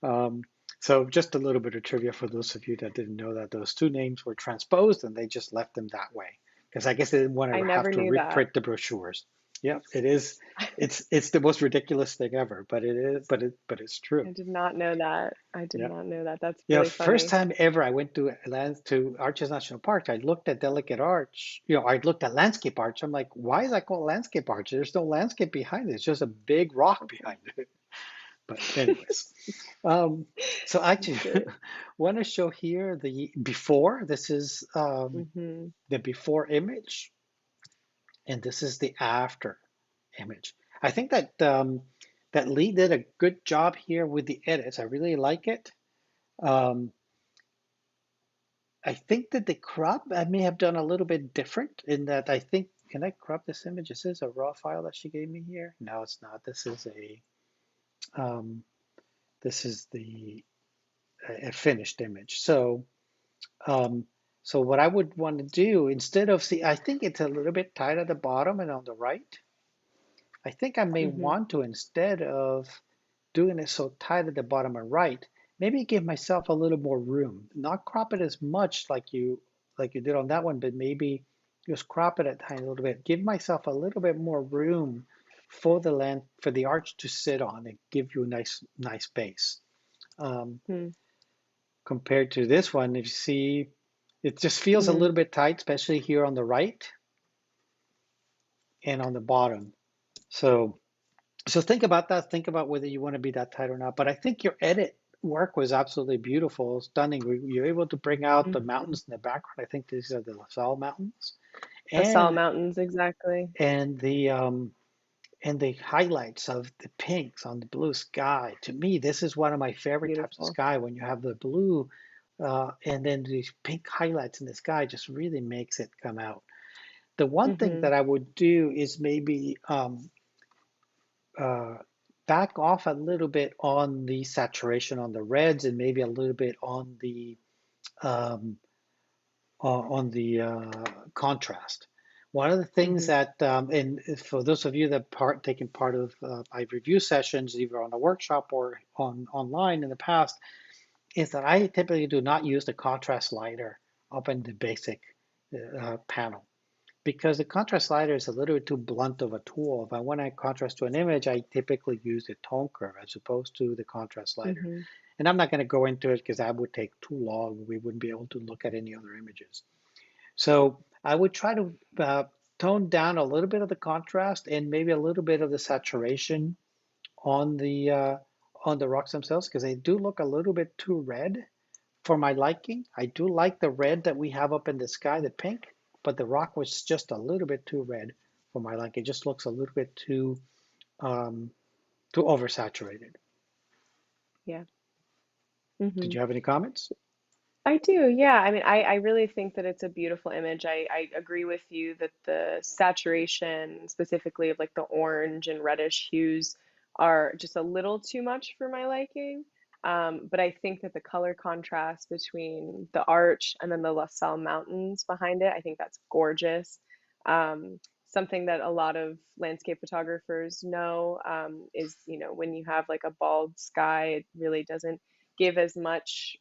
Speaker 1: Um, so just a little bit of trivia for those of you that didn't know that those two names were transposed and they just left them that way because I guess they didn't want
Speaker 2: I
Speaker 1: to have
Speaker 2: never
Speaker 1: to
Speaker 2: knew that.
Speaker 1: reprint the brochures. Yep, it is. It's the most ridiculous thing ever, but it is. But it's true.
Speaker 2: I did not know that. I did
Speaker 1: Yeah.
Speaker 2: not know that. That's really
Speaker 1: First
Speaker 2: funny.
Speaker 1: time ever I went to Arches National Park, I looked at Delicate Arch. I looked at Landscape Arch. I'm like, why is that called Landscape Arch? There's no landscape behind it. It's just a big rock behind it. But anyways, um, so I
Speaker 2: That's
Speaker 1: actually
Speaker 2: great.
Speaker 1: want to show here the before. This is
Speaker 2: Hmm.
Speaker 1: the before image, and this is the after image. I think that Lee did a good job here with the edits. I really like it. Um, I think that the crop I may have done a little bit different in that I think, can I crop this image? Is this a raw file that she gave me here? No, it's not. Um, this is a finished image. Um, so what I would want to do instead of see, I think it's a little bit tight at the bottom and on the right. I think I may
Speaker 2: Hmm.
Speaker 1: want to, instead of doing it so tight at the bottom and right, maybe give myself a little more room. Not crop it as much like you did on that one, but maybe just crop it a tiny little bit. Give myself a little bit more room for the land, for the arch to sit on and give you a nice base. Um,
Speaker 2: Hmm.
Speaker 1: Compared to this one, if you see, it just feels a
Speaker 2: Hmm.
Speaker 1: little bit tight, especially here on the right and on the bottom. So, so think about that. Think about whether you want to be that tight or not. But I think your edit work was absolutely beautiful, stunning. You're able to bring out the
Speaker 2: Hmm.
Speaker 1: mountains in the background. I think these are the LaSalle Mountains,
Speaker 2: The Sal
Speaker 1: and
Speaker 2: Mountains, exactly.
Speaker 1: and the um, and the highlights of the pinks on the blue sky. To me, this is one of my favorite types of
Speaker 2: Beautiful.
Speaker 1: sky when you have the blue and then these pink highlights in the sky just really makes it come out. The one thing
Speaker 2: Hmm.
Speaker 1: that I would do is maybe uh, back off a little bit on the saturation on the reds and maybe a little bit um, on the contrast. One of the things
Speaker 2: Hmm.
Speaker 1: that, and for those of you that taken part of my review sessions, either on a workshop or online in the past, is that I typically do not use the contrast slider up in the basic panel because the contrast slider is a little bit too blunt of a tool. If I want to contrast to an image, I typically use the tone curve as opposed to the contrast slider.
Speaker 2: Hmm.
Speaker 1: And I'm not going to go into it because that would take too long. We wouldn't be able to look at any other images. So I would try to tone down a little bit of the contrast and maybe a little bit of the saturation on the rocks themselves because they do look a little bit too red for my liking. I do like the red that we have up in the sky, the pink, but the rock was just a little bit too red for my liking. It just looks a little bit um, too oversaturated.
Speaker 2: Yeah.
Speaker 1: Did
Speaker 2: Hmm.
Speaker 1: you have any comments?
Speaker 2: I do, yeah. I mean, I really think that it's a beautiful image. I agree with you that the saturation, specifically of like the orange and reddish hues, are just a little too much for my liking. But I think that the color contrast between the arch and then the La Salle Mountains behind it, I think that's gorgeous. Something that a lot of landscape photographers know is, when you have like a bald sky, it really doesn't give as much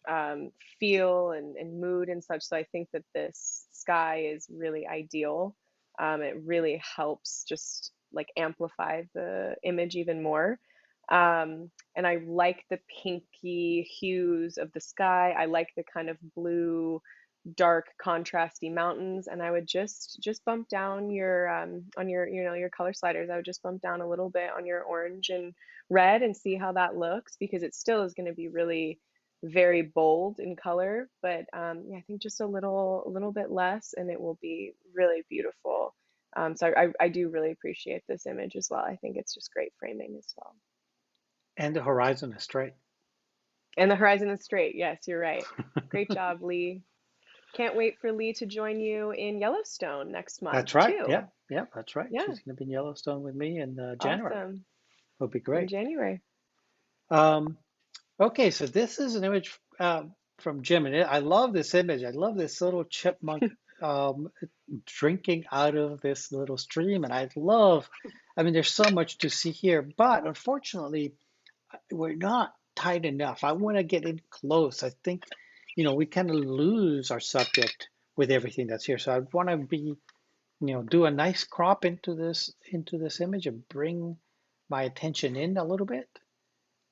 Speaker 2: feel and mood and such. So I think that this sky is really ideal. It really helps just like amplify the image even more. And I like the pinky hues of the sky. I like the kind of blue dark contrasty mountains, and I would just bump down your on your your color sliders. I would just bump down a little bit on your orange and red and see how that looks, because it still is going to be really very bold in color, but yeah, I think just a little bit less and it will be really beautiful. So I do really appreciate this image as well. I think it's just great framing as well.
Speaker 1: And the horizon is straight.
Speaker 2: And the horizon is straight. Yes, you're right. Great job, Lee. Can't wait for Lee to join you in Yellowstone next month,
Speaker 1: That's right. Yeah,
Speaker 2: too.
Speaker 1: yeah, that's right.
Speaker 2: Yeah,
Speaker 1: She's going to be in Yellowstone with me in January.
Speaker 2: awesome.
Speaker 1: It'll be
Speaker 2: In
Speaker 1: great.
Speaker 2: January.
Speaker 1: Um, okay, so this is an image from Jim, and I love this image. I love this little chipmunk um, drinking out of this little stream, and I mean, there's so much to see here, but unfortunately, we're not tight enough. I want to get in close. I think, we kind of lose our subject with everything that's here. So I want to do a nice crop into this image and bring my attention in a little bit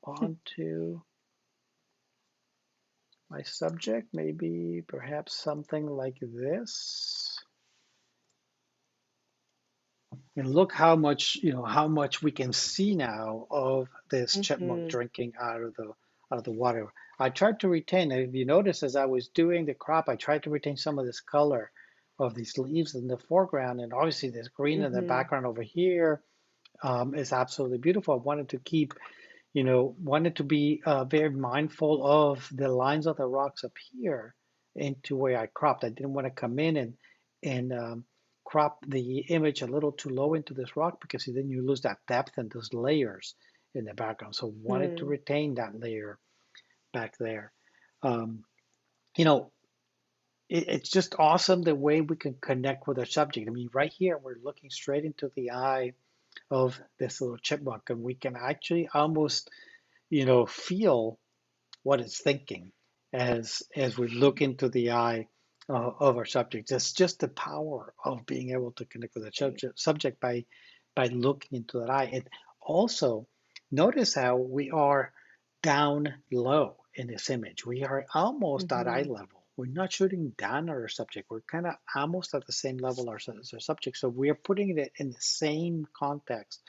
Speaker 1: onto my subject, maybe perhaps something like this. And look how much we can see now of this chipmunk
Speaker 2: Hmm.
Speaker 1: drinking out of the water. I tried to retain, if you notice, as I was doing the crop, I tried to retain some of this color of these leaves in the foreground, and obviously this green in the
Speaker 2: Hmm.
Speaker 1: background over here is absolutely beautiful. I wanted to be very mindful of the lines of the rocks up here into where I cropped. I didn't want to come in and crop the image a little too low into this rock because then you lose that depth and those layers in the background. So wanted to
Speaker 2: Hmm.
Speaker 1: retain that layer back there. Um, you know, it's just awesome the way we can connect with our subject. I mean, right here, we're looking straight into the eye of this little chipmunk, and we can actually almost, feel what it's thinking as we look into the eye of our subject. It's just the power of being able to connect with the
Speaker 2: Right.
Speaker 1: subject by by looking into that eye. And also, notice how we are down low in this image. We are almost at eye
Speaker 2: Mm-hmm.
Speaker 1: level. We're not shooting down at our subject. We're kind of almost at the same level as our subject. So we are putting it in the same context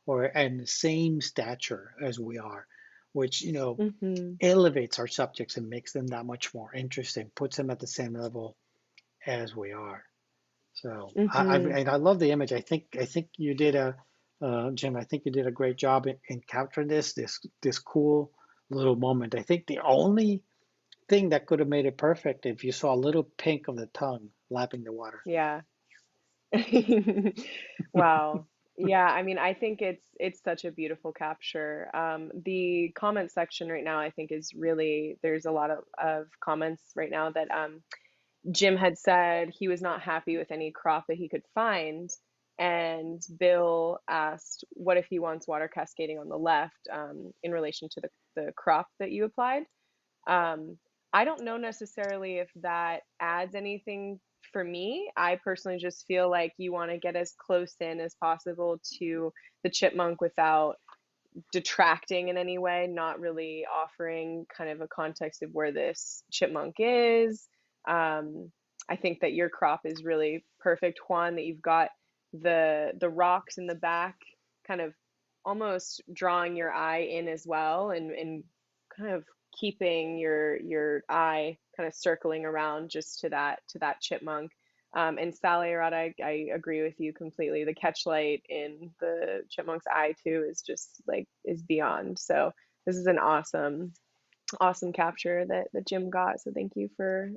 Speaker 1: or in the same stature as we are, which,
Speaker 2: Mm-hmm.
Speaker 1: elevates our subjects and makes them that much more interesting, puts them at the same level as we are. So
Speaker 2: Mm-hmm.
Speaker 1: and I love the image. I think you did Jim. I think you did a great job in capturing this cool little moment. I think the only thing that could have made it perfect if you saw a little pink of the tongue lapping the water.
Speaker 2: Yeah. Wow. Yeah, I mean, I think it's such a beautiful capture. The comment section right now, I think, is really there's a lot of comments right now that Jim had said he was not happy with any crop that he could find, and Bill asked, "What if he wants water cascading on the left?" In relation to the crop that you applied. Um, I don't know necessarily if that adds anything for me. I personally just feel like you want to get as close in as possible to the chipmunk without detracting in any way, not really offering kind of a context of where this chipmunk is. Um, I think that your crop is really perfect, Juan, that you've got the rocks in the back kind of almost drawing your eye in as well, and kind of keeping your eye kind of circling around just to that chipmunk. And Sally Rod, I agree with you completely. The catchlight in the chipmunk's eye too is just like is beyond. So this is an awesome capture that Jim got. So thank you for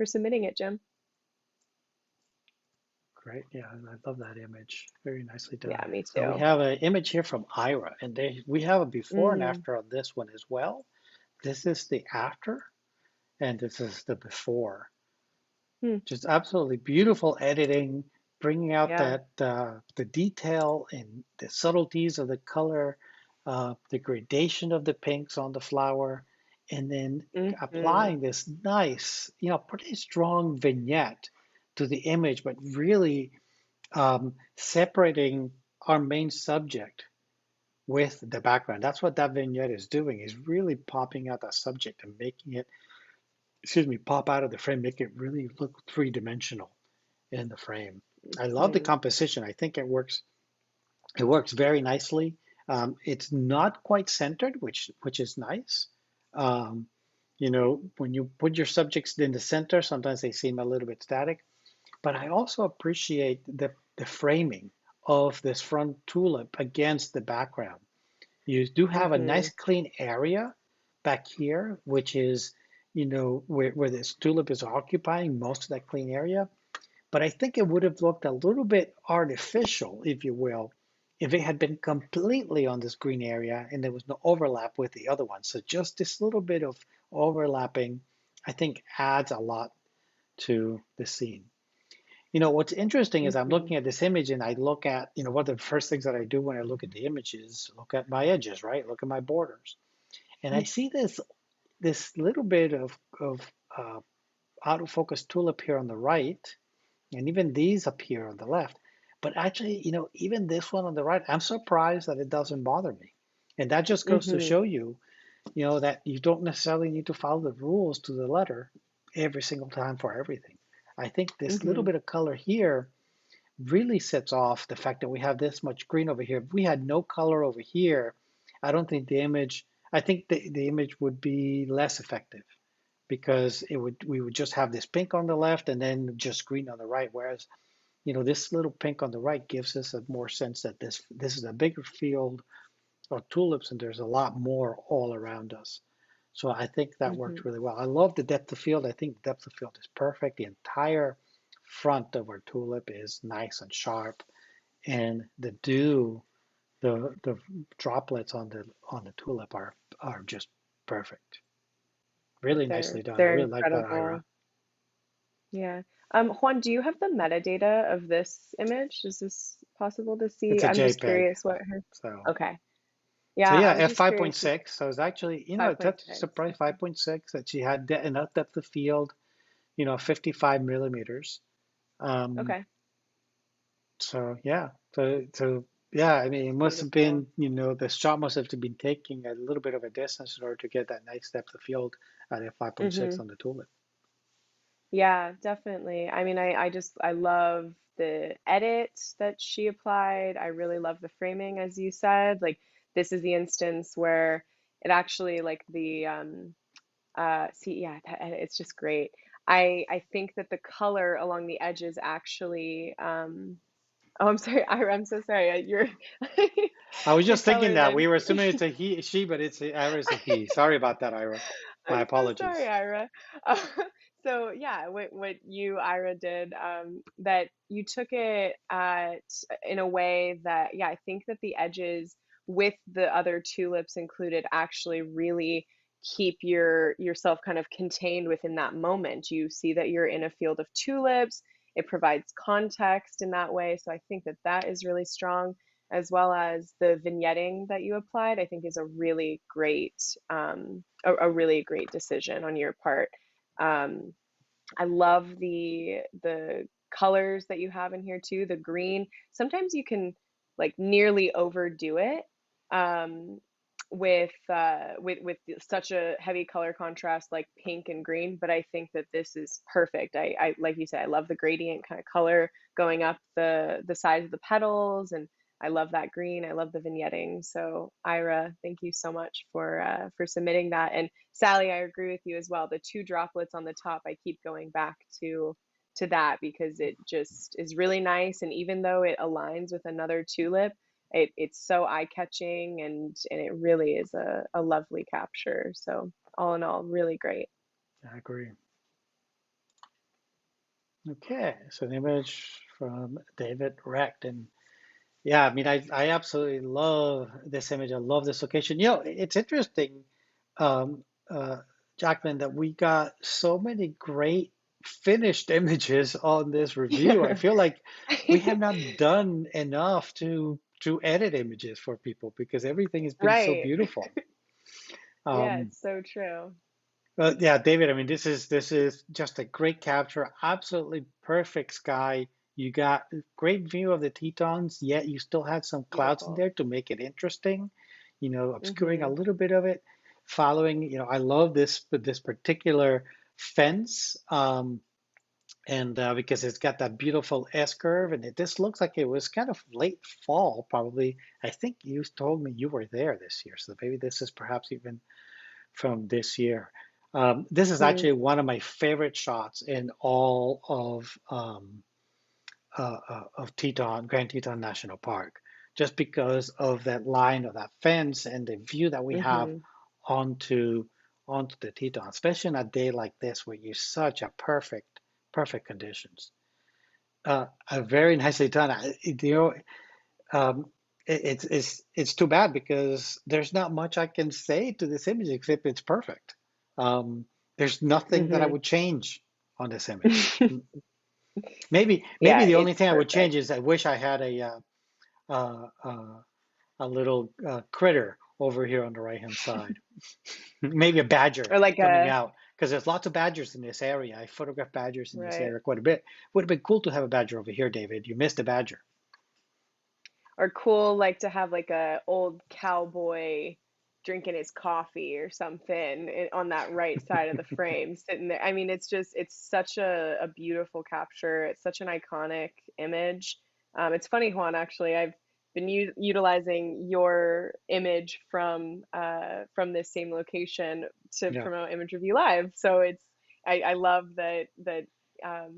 Speaker 2: submitting it, Jim.
Speaker 1: Great. Yeah, I love that image. Very nicely
Speaker 2: Yeah,
Speaker 1: done.
Speaker 2: me
Speaker 1: So we
Speaker 2: too.
Speaker 1: have an image here from Ira, and we have a before and
Speaker 2: Mm,
Speaker 1: after on this one as well. This is the after, and this is the before.
Speaker 2: hmm,
Speaker 1: Just absolutely beautiful editing, bringing out
Speaker 2: yeah.
Speaker 1: that the detail and the subtleties of the color, the gradation of the pinks on the flower, and then
Speaker 2: Hmm.
Speaker 1: applying this nice, pretty strong vignette to the image, but really separating our main subject with the background. That's what that vignette is doing, is really popping out that subject and making it, excuse me, pop out of the frame, make it really look three-dimensional in the frame. I love the
Speaker 2: Hmm.
Speaker 1: composition. I think it works. It works very nicely. It's not quite centered, which is nice. Um, when you put your subjects in the center, sometimes they seem a little bit static. But I also appreciate the framing of this front tulip against the background. You do have a
Speaker 2: Hmm.
Speaker 1: nice clean area back here, which is, where this tulip is occupying most of that clean area. But I think it would have looked a little bit artificial, if you will, if it had been completely on this green area and there was no overlap with the other one. So just this little bit of overlapping, I think adds a lot to the scene. What's interesting is I'm
Speaker 2: Hmm.
Speaker 1: looking at this image and I look at, one of the first things that I do when I look at the image is look at my edges, right? Look at my borders. And I see this little bit of uh, out of focus tulip here on the right, and even these up here on the left. But actually, even this one on the right, I'm surprised that it doesn't bother me. And that just goes to
Speaker 2: Hmm.
Speaker 1: show you, that you don't necessarily need to follow the rules to the letter every single time for everything. I think this little
Speaker 2: Hmm.
Speaker 1: bit of color here really sets off the fact that we have this much green over here. If we had no color over here, I don't think I think the image would be less effective because we would just have this pink on the left and then just green on the right. Whereas, this little pink on the right gives us a more sense that this is a bigger field of tulips and there's a lot more all around us. So I think that
Speaker 2: Hmm.
Speaker 1: worked really well. I love the depth of field. I think the depth of field is perfect. The entire front of our tulip is nice and sharp, and the dew, the droplets on the tulip are just perfect. Really nicely done. I
Speaker 2: They're
Speaker 1: really like that, Ira.
Speaker 2: incredible. Yeah. Juan, do you have the metadata of this image? Is this possible to
Speaker 1: It's
Speaker 2: see?
Speaker 1: a
Speaker 2: I'm just
Speaker 1: JPEG,
Speaker 2: curious what her.
Speaker 1: so
Speaker 2: Okay.
Speaker 1: so
Speaker 2: Yeah,
Speaker 1: yeah,
Speaker 2: I was
Speaker 1: f
Speaker 2: just curious.
Speaker 1: 5.6. So it's actually, that's
Speaker 2: 5.6.
Speaker 1: probably
Speaker 2: Okay.
Speaker 1: 5.6 that she had enough depth of field, 55 millimeters. Um,
Speaker 2: Okay.
Speaker 1: so yeah, so Yeah, I mean, it
Speaker 2: It's
Speaker 1: must have
Speaker 2: beautiful.
Speaker 1: been, you know, the shot must have been taking a little bit of a distance in order to get that nice depth of field at a 5.6
Speaker 2: Hmm.
Speaker 1: on the Tulip.
Speaker 2: Yeah, definitely. I mean, I love the edit that she applied. I really love the framing, as you said. Like this is the instance where it actually like the see, yeah, it's just great. I think that the color along the edges actually oh, I'm sorry, Ira, I'm so sorry. You're
Speaker 1: I was
Speaker 2: the
Speaker 1: just thinking
Speaker 2: color
Speaker 1: that we
Speaker 2: then.
Speaker 1: were assuming it's a he, she, but it's Ira is a he. Sorry about that, Ira. My
Speaker 2: I'm so sorry,
Speaker 1: apologies.
Speaker 2: Ira. Uh, so yeah, what you, Ira, did, that you took it in a way that, yeah, I think that the edges with the other tulips included actually really keep yourself kind of contained within that moment. You see that you're in a field of tulips. It provides context in that way. So I think that that is really strong, as well as the vignetting that you applied, I think is a really great a really great decision on your part. Um, I love the colors that you have in here too. The green. Sometimes you can like nearly overdo it um, with such a heavy color contrast like pink and green. But I think that this is perfect. I like you said, I love the gradient kind of color going up the sides of the petals, and I love that green. I love the vignetting. So Ira, thank you so much for submitting that. And Sally, I agree with you as well. The two droplets on the top, I keep going back to that because it just is really nice. And even though it aligns with another tulip, it's so eye-catching and it really is a lovely capture. So all in all, really great.
Speaker 1: I agree. Okay, so an image from David Recht. And yeah, I mean, I absolutely love this image. I love this location. You know, it's interesting, um, Jaclyn, that we got so many great finished images on this review. I feel like we have not done enough to edit images for people because everything has been so
Speaker 2: Right.
Speaker 1: beautiful.
Speaker 2: Yeah,
Speaker 1: Um,
Speaker 2: it's so true.
Speaker 1: but yeah, David, I mean, this is just a great capture, absolutely perfect sky. You got a great view of the Tetons, yet you still had some clouds in
Speaker 2: Beautiful.
Speaker 1: there to make it interesting, you know, obscuring a
Speaker 2: Hmm.
Speaker 1: little bit of it. Following, you know, I love this particular fence, and because it's got that beautiful S curve, and this looks like it was kind of late fall, probably. I think you told me you were there this year, so maybe this is perhaps even from this year. This is
Speaker 2: Hmm.
Speaker 1: actually one of my favorite shots in all of Teton, Grand Teton National Park, just because of that line of that fence and the view that we have
Speaker 2: Hmm.
Speaker 1: onto onto the Teton, especially on a day like this where you're such a perfect conditions. Very nicely done. You know, um, it's too bad because there's not much I can say to this image except it's perfect. There's nothing that I
Speaker 2: Hmm.
Speaker 1: would change on this image. Maybe
Speaker 2: Yeah,
Speaker 1: the only
Speaker 2: it's
Speaker 1: thing I would change
Speaker 2: perfect.
Speaker 1: is I wish I had uh, uh, a little critter over here on the right hand side. Maybe a badger
Speaker 2: Or like
Speaker 1: coming
Speaker 2: a,
Speaker 1: out because there's lots of badgers in this area. I photographed badgers in this
Speaker 2: right.
Speaker 1: area quite a bit. Would have been cool to have a badger over here, David. You missed a badger.
Speaker 2: Or cool like to have like a old cowboy drinking his coffee or something on that right side of the frame sitting there. I mean, it's just it's such a beautiful capture. It's such an iconic image. It's funny, Juan, actually, I've been utilizing your image from this same location to
Speaker 1: Yeah.
Speaker 2: promote Image Review Live. So it's I love that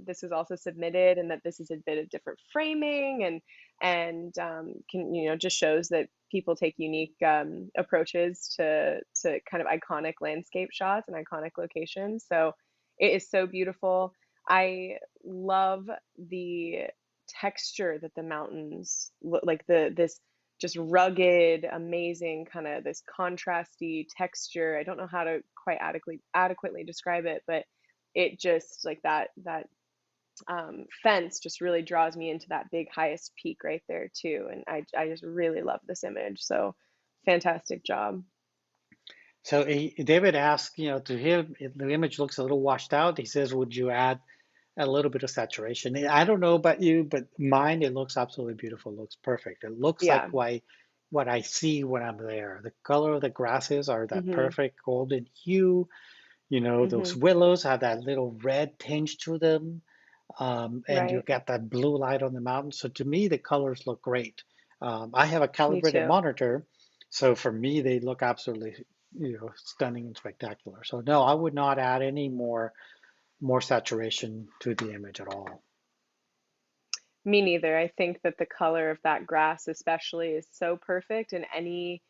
Speaker 2: this is also submitted and that this is a bit of different framing and can just shows that people take unique approaches to kind of iconic landscape shots and iconic locations. So it is so beautiful. I love the texture that the mountains look like, the this just rugged, amazing kind of this contrasty texture. I don't know how to quite adequately describe it, but it just like that fence just really draws me into that big highest peak right there too. And I just really love this image. So fantastic job.
Speaker 1: So David asked, you know, to him, the image looks a little washed out. He says, would you add a little bit of saturation. I don't know about you, but mine, it looks absolutely beautiful. It looks perfect. It looks like
Speaker 2: Yeah.
Speaker 1: what I see when I'm there. The color of the grasses are that
Speaker 2: Mhm.
Speaker 1: perfect golden hue. Those
Speaker 2: Mhm.
Speaker 1: willows have that little red tinge to them. And you
Speaker 2: Right.
Speaker 1: got that blue light on the mountain. So to me, the colors look great. I have a
Speaker 2: Me
Speaker 1: calibrated
Speaker 2: too.
Speaker 1: monitor, so for me, they look absolutely, stunning and spectacular. So no, I would not add any more saturation to the image at all.
Speaker 2: Me neither. I think that the color of that grass especially is so perfect, and any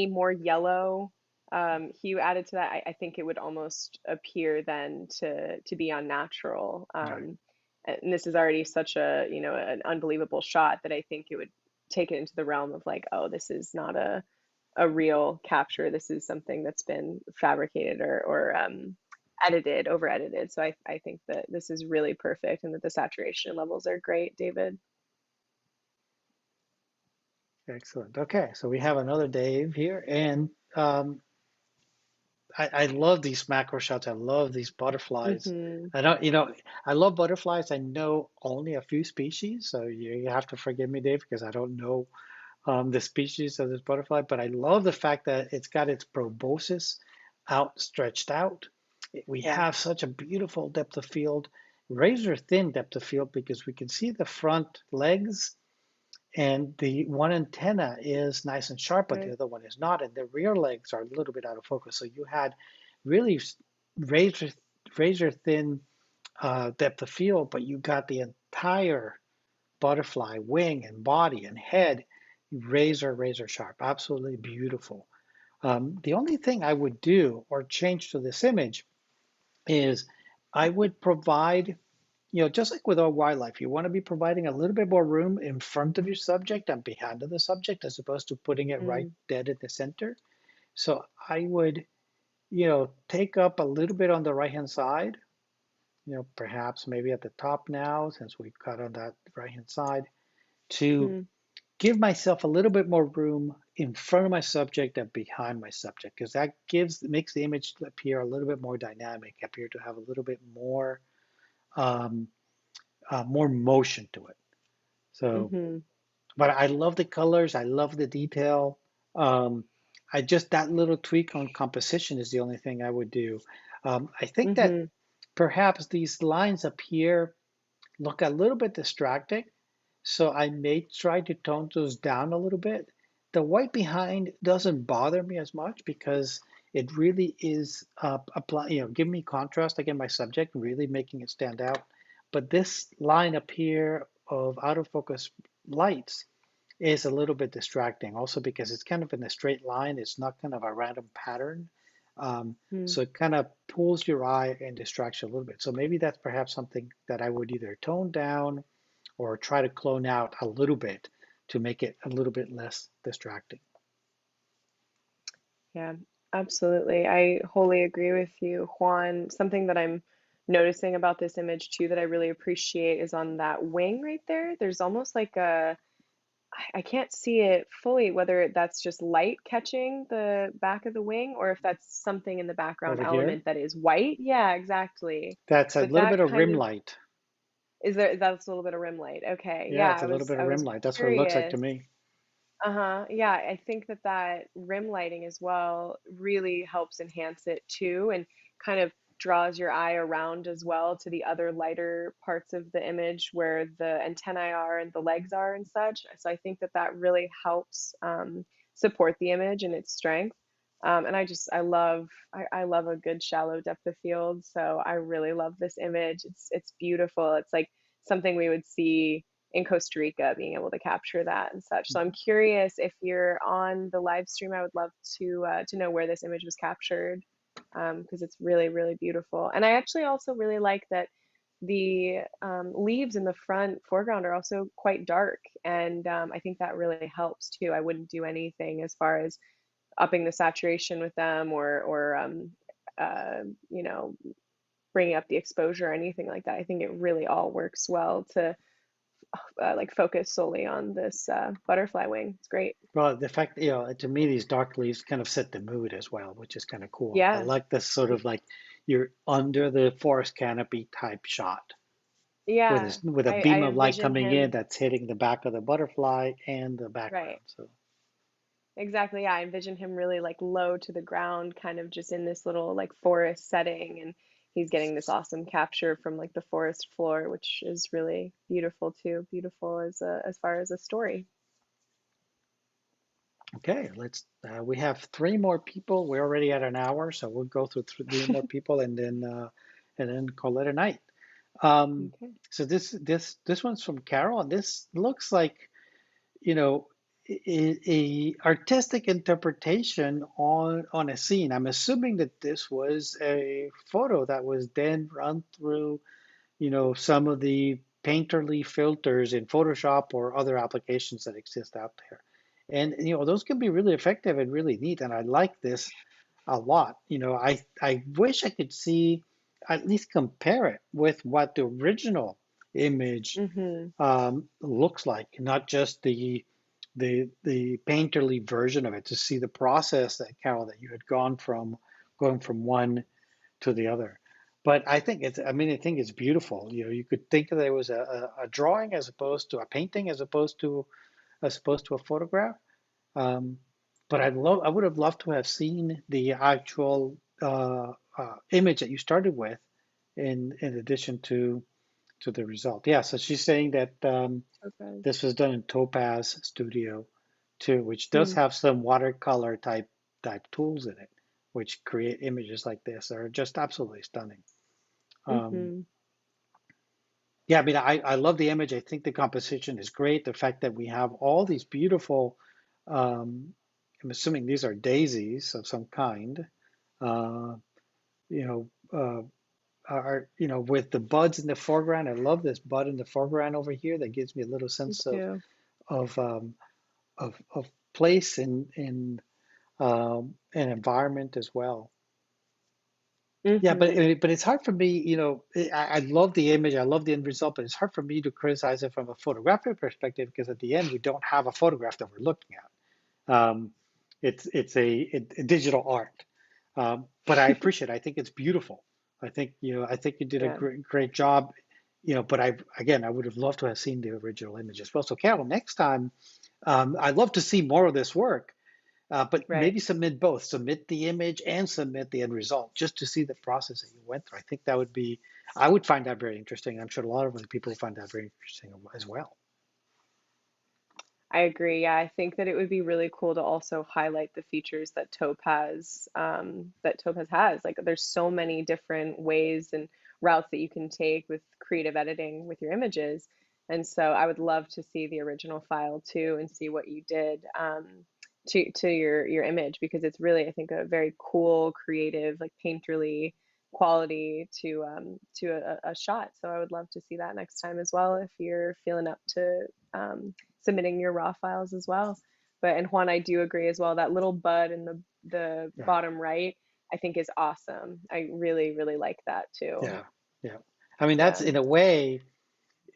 Speaker 2: more yellow hue added to that, I think it would almost appear then to be unnatural.
Speaker 1: Right.
Speaker 2: And this is already such a, an unbelievable shot that I think it would take it into the realm of like, oh, this is not a real capture. This is something that's been fabricated or edited, over edited. So I think that this is really perfect and that the saturation levels are great, David.
Speaker 1: Excellent. Okay, so we have another Dave here, and I love these macro shots. I love these butterflies.
Speaker 2: Hmm.
Speaker 1: I don't, I love butterflies. I know only a few species, so you have to forgive me, Dave, because I don't know the species of this butterfly. But I love the fact that it's got its proboscis stretched out. We
Speaker 2: Yeah.
Speaker 1: have such a beautiful depth of field, razor thin depth of field, because we can see the front legs and the one antenna is nice and sharp, but the
Speaker 2: Right.
Speaker 1: other one is not. And the rear legs are a little bit out of focus. So you had really razor razor thin depth of field, but you got the entire butterfly wing and body and head razor sharp. Absolutely beautiful. The only thing I would do or change to this image is I would provide, just like with all wildlife, you want to be providing a little bit more room in front of your subject and behind of the subject as opposed to putting it right
Speaker 2: Mm.
Speaker 1: dead in the center. So I would, take up a little bit on the right hand side, perhaps maybe at the top now, since we've cut on that right hand side, to
Speaker 2: Mm.
Speaker 1: give myself a little bit more room in front of my subject and behind my subject, because that makes the image appear a little bit more dynamic, appear to have a little bit um, more motion to it. So,
Speaker 2: Hmm.
Speaker 1: but I love the colors. I love the detail. Um, I just that little tweak on composition is the only thing I would do. I think that
Speaker 2: Hmm.
Speaker 1: perhaps these lines up here look a little bit distracting, so I may try to tone those down a little bit. The white behind doesn't bother me as much because it really is giving me contrast again, my subject, really making it stand out. But this line up here of out of focus lights is a little bit distracting also because it's kind of in a straight line. It's not kind of a random pattern.
Speaker 2: Mm.
Speaker 1: So it kind of pulls your eye and distracts you a little bit. So maybe that's perhaps something that I would either tone down or try to clone out a little bit to make it a little bit less distracting.
Speaker 2: Yeah, absolutely. I wholly agree with you, Juan. Something that I'm noticing about this image too that I really appreciate is on that wing right there. There's almost like I can't see it fully, whether that's just light catching the back of the wing or if that's something in the background
Speaker 1: Over here,
Speaker 2: element that is white. Yeah, exactly.
Speaker 1: that's a
Speaker 2: But
Speaker 1: little bit
Speaker 2: that
Speaker 1: of
Speaker 2: kind
Speaker 1: rim
Speaker 2: of
Speaker 1: light.
Speaker 2: that's a little bit of rim light. Okay.
Speaker 1: Yeah,
Speaker 2: Yeah,
Speaker 1: it's a little bit
Speaker 2: I
Speaker 1: of rim
Speaker 2: was
Speaker 1: light. That's what it looks like to
Speaker 2: curious.
Speaker 1: me.
Speaker 2: Uh-huh. Yeah, I think that that rim lighting as well really helps enhance it too, and kind of draws your eye around as well to the other lighter parts of the image where the antennae are and the legs are and such. So I think that that really helps support the image and its strength. And I love a good shallow depth of field. So I really love this image. It's beautiful. It's like something we would see in Costa Rica, being able to capture that and such. So I'm curious if you're on the live stream. I would love to know where this image was captured because it's really beautiful. And I actually also really like that the leaves in the front foreground are also quite dark, and I think that really helps too. I wouldn't do anything as far as upping the saturation with them or uh, you know bringing up the exposure or anything like that. I think it really all works well to like focus solely on this butterfly wing. It's great.
Speaker 1: Well, the fact, to me, these dark leaves kind of set the mood as well, which is kind of cool. I
Speaker 2: Yeah.
Speaker 1: like this sort of like you're under the forest canopy type shot.
Speaker 2: Yeah,
Speaker 1: with a
Speaker 2: I
Speaker 1: beam of light
Speaker 2: envision
Speaker 1: coming in
Speaker 2: him,
Speaker 1: that's hitting the back of the butterfly and the
Speaker 2: right.
Speaker 1: background. So
Speaker 2: Exactly. Yeah, I envision him really like low to the ground, kind of just in this little like forest setting, and he's getting this awesome capture from like the forest floor, which is really beautiful too. Beautiful as far as a story.
Speaker 1: okay, let's. We have three more people. We're already at an hour, so we'll go through three more people and then call it a night. Um,
Speaker 2: Okay.
Speaker 1: so this one's from Carol, and this looks like, you know, a artistic interpretation on a scene. I'm assuming that this was a photo that was then run through, some of the painterly filters in Photoshop or other applications that exist out there. And those can be really effective and really neat. And I like this a lot. I wish I could see, at least compare it with what the original image
Speaker 2: Mm-hmm.
Speaker 1: looks like, not just the painterly version of it, to see the process that, Carol, that you had gone from going from one to the other. But I think it's beautiful. You could think that it was a drawing as opposed to a painting, as opposed to a photograph. Um, but I would have loved to have seen the actual image that you started with, in addition to the result. Yeah. So she's saying that
Speaker 2: Okay.
Speaker 1: this was done in Topaz Studio too, which does
Speaker 2: Hmm.
Speaker 1: have some watercolor type tools in it, which create images like this that are just absolutely stunning. Um,
Speaker 2: Mm-hmm.
Speaker 1: yeah, I mean, I love the image. I think the composition is great. The fact that we have all these beautiful, um, I'm assuming these are daisies of some kind, uh, you know, with the buds in the foreground. I love this bud in the foreground over here. That gives me a little
Speaker 2: Me
Speaker 1: sense
Speaker 2: too.
Speaker 1: of um, of place in an environment as well. Yeah, but
Speaker 2: Mm-hmm.
Speaker 1: but it's hard for me, I love the image, I love the end result, but it's hard for me to criticize it from a photographic perspective, because at the end we don't have a photograph that we're looking at. It's a digital art, but I appreciate it. I think it's beautiful. I think you did a
Speaker 2: Yeah.
Speaker 1: great job. But I would have loved to have seen the original image as well. So, Carol, next time, I'd love to see more of this work. But
Speaker 2: Right.
Speaker 1: maybe submit both, submit the image and submit the end result, just to see the process that you went through. I think I would find that very interesting. I'm sure a lot of other people find that very interesting as well.
Speaker 2: I agree. Yeah, I think that it would be really cool to also highlight the features that Topaz has. Like, there's so many different ways and routes that you can take with creative editing with your images. And so I would love to see the original file too and see what you did to your image, because it's really, I think, a very cool, creative, like painterly quality to a shot. So I would love to see that next time as well if you're feeling up to submitting your raw files as well. But and Juan, I do agree as well. That little bud in the
Speaker 1: Yeah,
Speaker 2: bottom right, I think is awesome. I really, really like that too.
Speaker 1: yeah, yeah. I mean, that's,
Speaker 2: Yeah.
Speaker 1: in a way,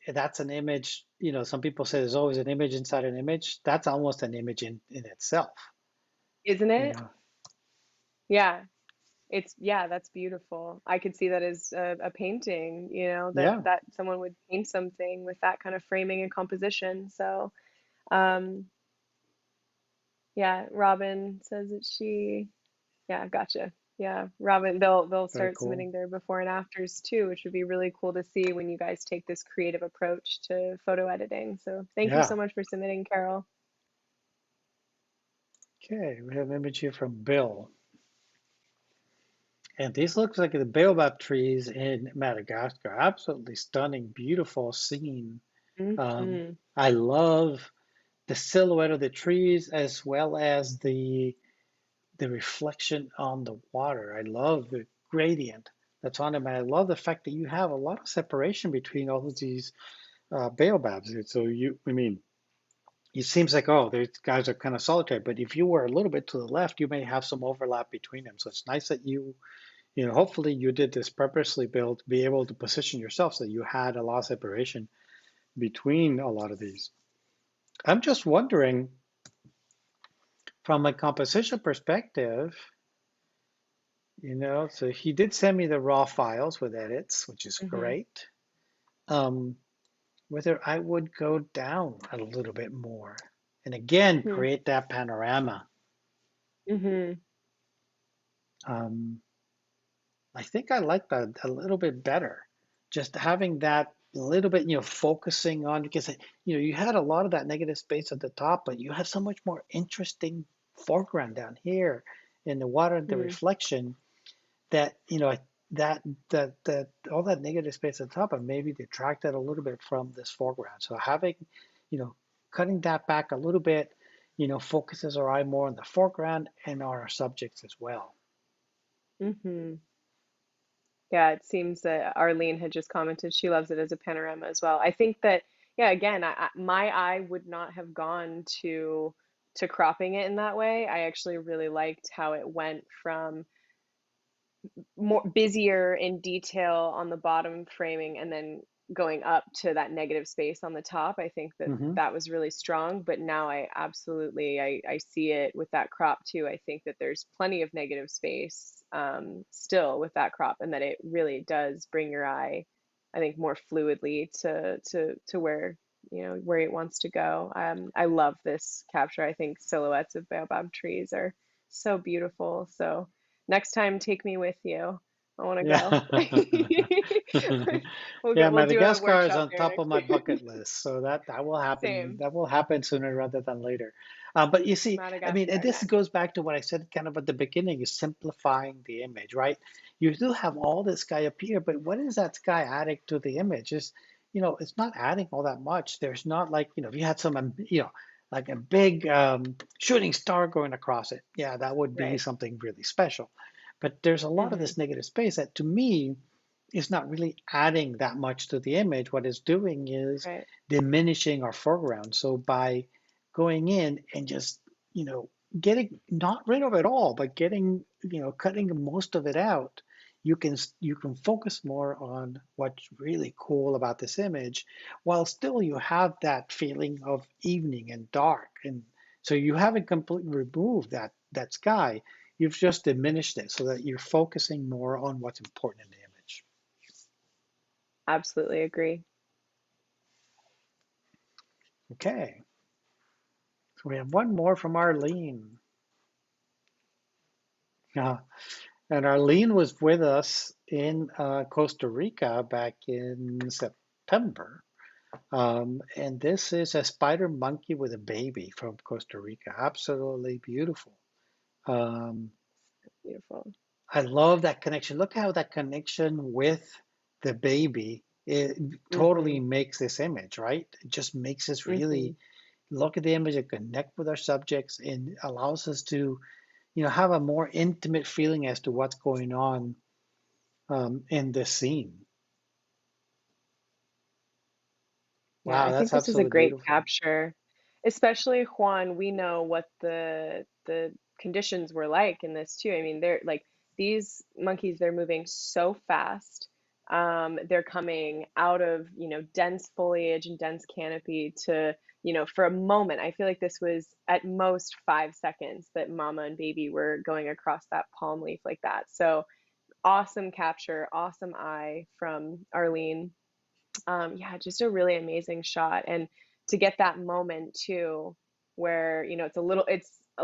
Speaker 1: that's an image. Some people say there's always an image inside an image. That's almost an image in itself.
Speaker 2: Isn't
Speaker 1: You
Speaker 2: it?
Speaker 1: know?
Speaker 2: Yeah. It's yeah, that's beautiful. I could see that as a painting, that
Speaker 1: Yeah.
Speaker 2: someone would paint something with that kind of framing and composition. So, um, yeah, Robin says that yeah, gotcha. Yeah, Robin, they'll
Speaker 1: Very
Speaker 2: start
Speaker 1: cool.
Speaker 2: submitting their before and afters too, which would be really cool to see when you guys take this creative approach to photo editing. So thank you so
Speaker 1: Yeah.
Speaker 2: much for submitting, Carol.
Speaker 1: Okay. We have an image here from Bill. And these looks like the Baobab trees in Madagascar. Absolutely stunning, beautiful scene.
Speaker 2: Hmm.
Speaker 1: I love the silhouette of the trees, as well as the reflection on the water. I love the gradient that's on them. And I love the fact that you have a lot of separation between all of these baobabs. So I mean, it seems like, oh, these guys are kind of solitary, but if you were a little bit to the left, you may have some overlap between them. So it's nice that hopefully you did this purposely built to be able to position yourself so you had a lot of separation between a lot of these. I'm just wondering, from a composition perspective, so he did send me the raw files with edits, which is
Speaker 2: Hmm.
Speaker 1: great. um, whether I would go down a little bit more and again
Speaker 2: Hmm.
Speaker 1: create that panorama.
Speaker 2: Hmm.
Speaker 1: Um, I think I like that a little bit better. Just having that little bit, focusing on because you had a lot of that negative space at the top, but you had so much more interesting foreground down here in the water and the
Speaker 2: Hmm.
Speaker 1: reflection that that that all that negative space at the top and maybe detracted a little bit from this foreground. So having, you know, cutting that back a little bit, focuses our eye more on the foreground and on our subjects as well.
Speaker 2: Hmm. Yeah, it seems that Arlene had just commented she loves it as a panorama as well. I think that, yeah, again, my eye would not have gone to cropping it in that way. I actually really liked how it went from more busier in detail on the bottom framing and then going up to that negative space on the top. I think that
Speaker 1: Hmm.
Speaker 2: that was really strong, but now I absolutely I see it with that crop too. I think that there's plenty of negative space still with that crop, and that it really does bring your eye, I think, more fluidly to where where it wants to go. I love this capture. I think silhouettes of baobab trees are so beautiful. So next time, take me with you. I want to
Speaker 1: Yeah.
Speaker 2: go. We'll
Speaker 1: Yeah,
Speaker 2: go. We'll do a
Speaker 1: Madagascar is
Speaker 2: workshop
Speaker 1: on
Speaker 2: there
Speaker 1: top of
Speaker 2: next
Speaker 1: my
Speaker 2: year.
Speaker 1: bucket list, so that will happen.
Speaker 2: Same.
Speaker 1: That will happen sooner rather than later. But you see, I mean, and
Speaker 2: Madagascar
Speaker 1: this
Speaker 2: next.
Speaker 1: goes back to what I said kind of at the beginning, is simplifying the image, right? You do have all this sky up here, but what is that sky adding to the image? It's not adding all that much. There's not like, if you had some, like a big shooting star going across it, yeah, that would be
Speaker 2: Right.
Speaker 1: something really special. But there's a lot of
Speaker 2: Hmm.
Speaker 1: this negative space that to me is not really adding that much to the image. What it's doing is
Speaker 2: Right.
Speaker 1: diminishing our foreground. So by going in and just, getting not rid of it all, but getting, cutting most of it out, you can focus more on what's really cool about this image, while still you have that feeling of evening and dark. And so you haven't completely removed that sky. You've just diminished it so that you're focusing more on what's important in the image.
Speaker 2: Absolutely agree.
Speaker 1: Okay, so we have one more from Arlene. Uh, and Arlene was with us in Costa Rica back in September. And this is a spider monkey with a baby from Costa Rica. Absolutely beautiful. Um,
Speaker 2: Beautiful.
Speaker 1: I love that connection. Look how that connection with the baby, it totally
Speaker 2: Hmm.
Speaker 1: makes this image, right? It just makes us
Speaker 2: Hmm.
Speaker 1: really look at the image and connect with our subjects and allows us to, have a more intimate feeling as to what's going on in this scene.
Speaker 2: Yeah,
Speaker 1: Wow,
Speaker 2: I think
Speaker 1: that's
Speaker 2: this is a
Speaker 1: absolutely
Speaker 2: great
Speaker 1: beautiful.
Speaker 2: capture. Especially Juan, we know what the conditions were like in this too. I mean, they're like these monkeys, they're moving so fast. They're coming out of, dense foliage and dense canopy to, for a moment. I feel like this was at most 5 seconds that mama and baby were going across that palm leaf like that. So awesome capture, awesome eye from Arlene. Yeah, just a really amazing shot. And to get that moment too, where, it's a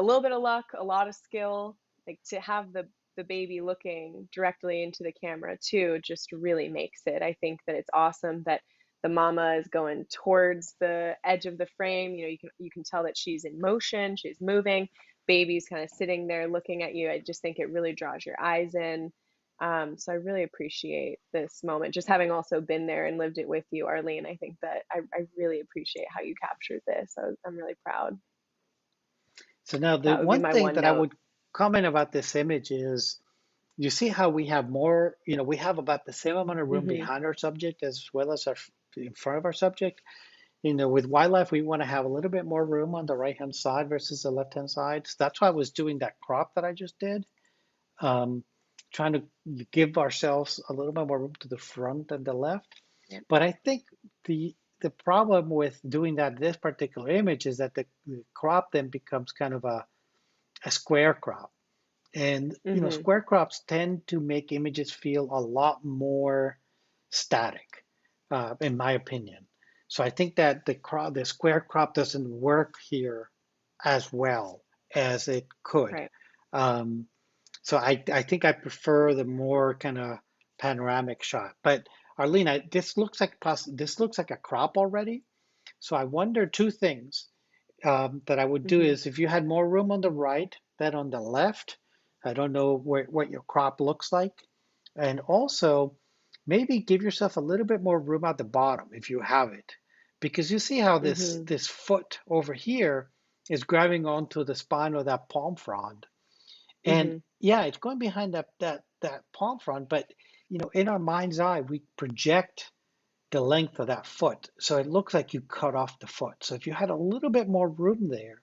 Speaker 2: little bit of luck, a lot of skill, like to have the baby looking directly into the camera too, just really makes it. I think that it's awesome that the mama is going towards the edge of the frame. You can tell that she's in motion, she's moving. Baby's kind of sitting there looking at you. I just think it really draws your eyes in. So I really appreciate this moment. Just having also been there and lived it with you, Arlene, I think that I really appreciate how you captured this. I'm really proud.
Speaker 1: So now the
Speaker 2: That would be
Speaker 1: one
Speaker 2: my
Speaker 1: thing
Speaker 2: one
Speaker 1: that I
Speaker 2: note.
Speaker 1: would comment about this image is you see how we have more, we have about the same amount of room
Speaker 2: Hmm.
Speaker 1: behind our subject as well as in front of our subject. With wildlife, we want to have a little bit more room on the right-hand side versus the left-hand side. So that's why I was doing that crop that I just did, um, trying to give ourselves a little bit more room to the front and the left.
Speaker 2: Yep.
Speaker 1: But I think the problem with doing that this particular image is that the crop then becomes kind of a square crop. And
Speaker 2: Hmm.
Speaker 1: square crops tend to make images feel a lot more static. in my opinion. So I think that the square crop doesn't work here as well as it could.
Speaker 2: Right.
Speaker 1: Um, so I think I prefer the more kind of panoramic shot. But Arlene, this looks like a crop already. So I wonder two things that I would do
Speaker 2: Mm-hmm.
Speaker 1: is if you had more room on the right than on the left. I don't know what your crop looks like. And also, maybe give yourself a little bit more room at the bottom if you have it. Because you see how
Speaker 2: Mm-hmm.
Speaker 1: this foot over here is grabbing onto the spine of that palm frond. And
Speaker 2: Mm-hmm.
Speaker 1: yeah, it's going behind that palm frond, but in our mind's eye, we project the length of that foot. So it looks like you cut off the foot. So if you had a little bit more room there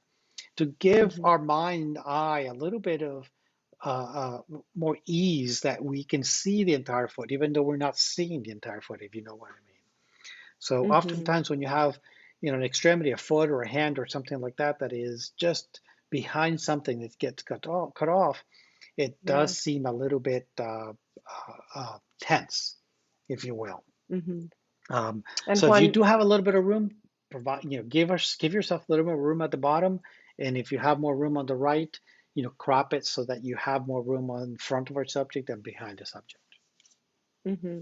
Speaker 1: to give
Speaker 2: Mm-hmm.
Speaker 1: our mind eye a little bit of more ease that we can see the entire foot, even though we're not seeing the entire foot, if you know what I mean. So
Speaker 2: Mm-hmm.
Speaker 1: oftentimes when you have, an extremity, a foot or a hand or something like that, that is just behind something that gets cut off, it
Speaker 2: Yeah.
Speaker 1: does seem a little bit tense, if you will.
Speaker 2: Mm-hmm. And
Speaker 1: So if you
Speaker 2: Juan,
Speaker 1: do have a little bit of room, give yourself a little more room at the bottom, and if you have more room on the right, crop it so that you have more room on front of our subject and behind the subject.
Speaker 2: mm-hmm.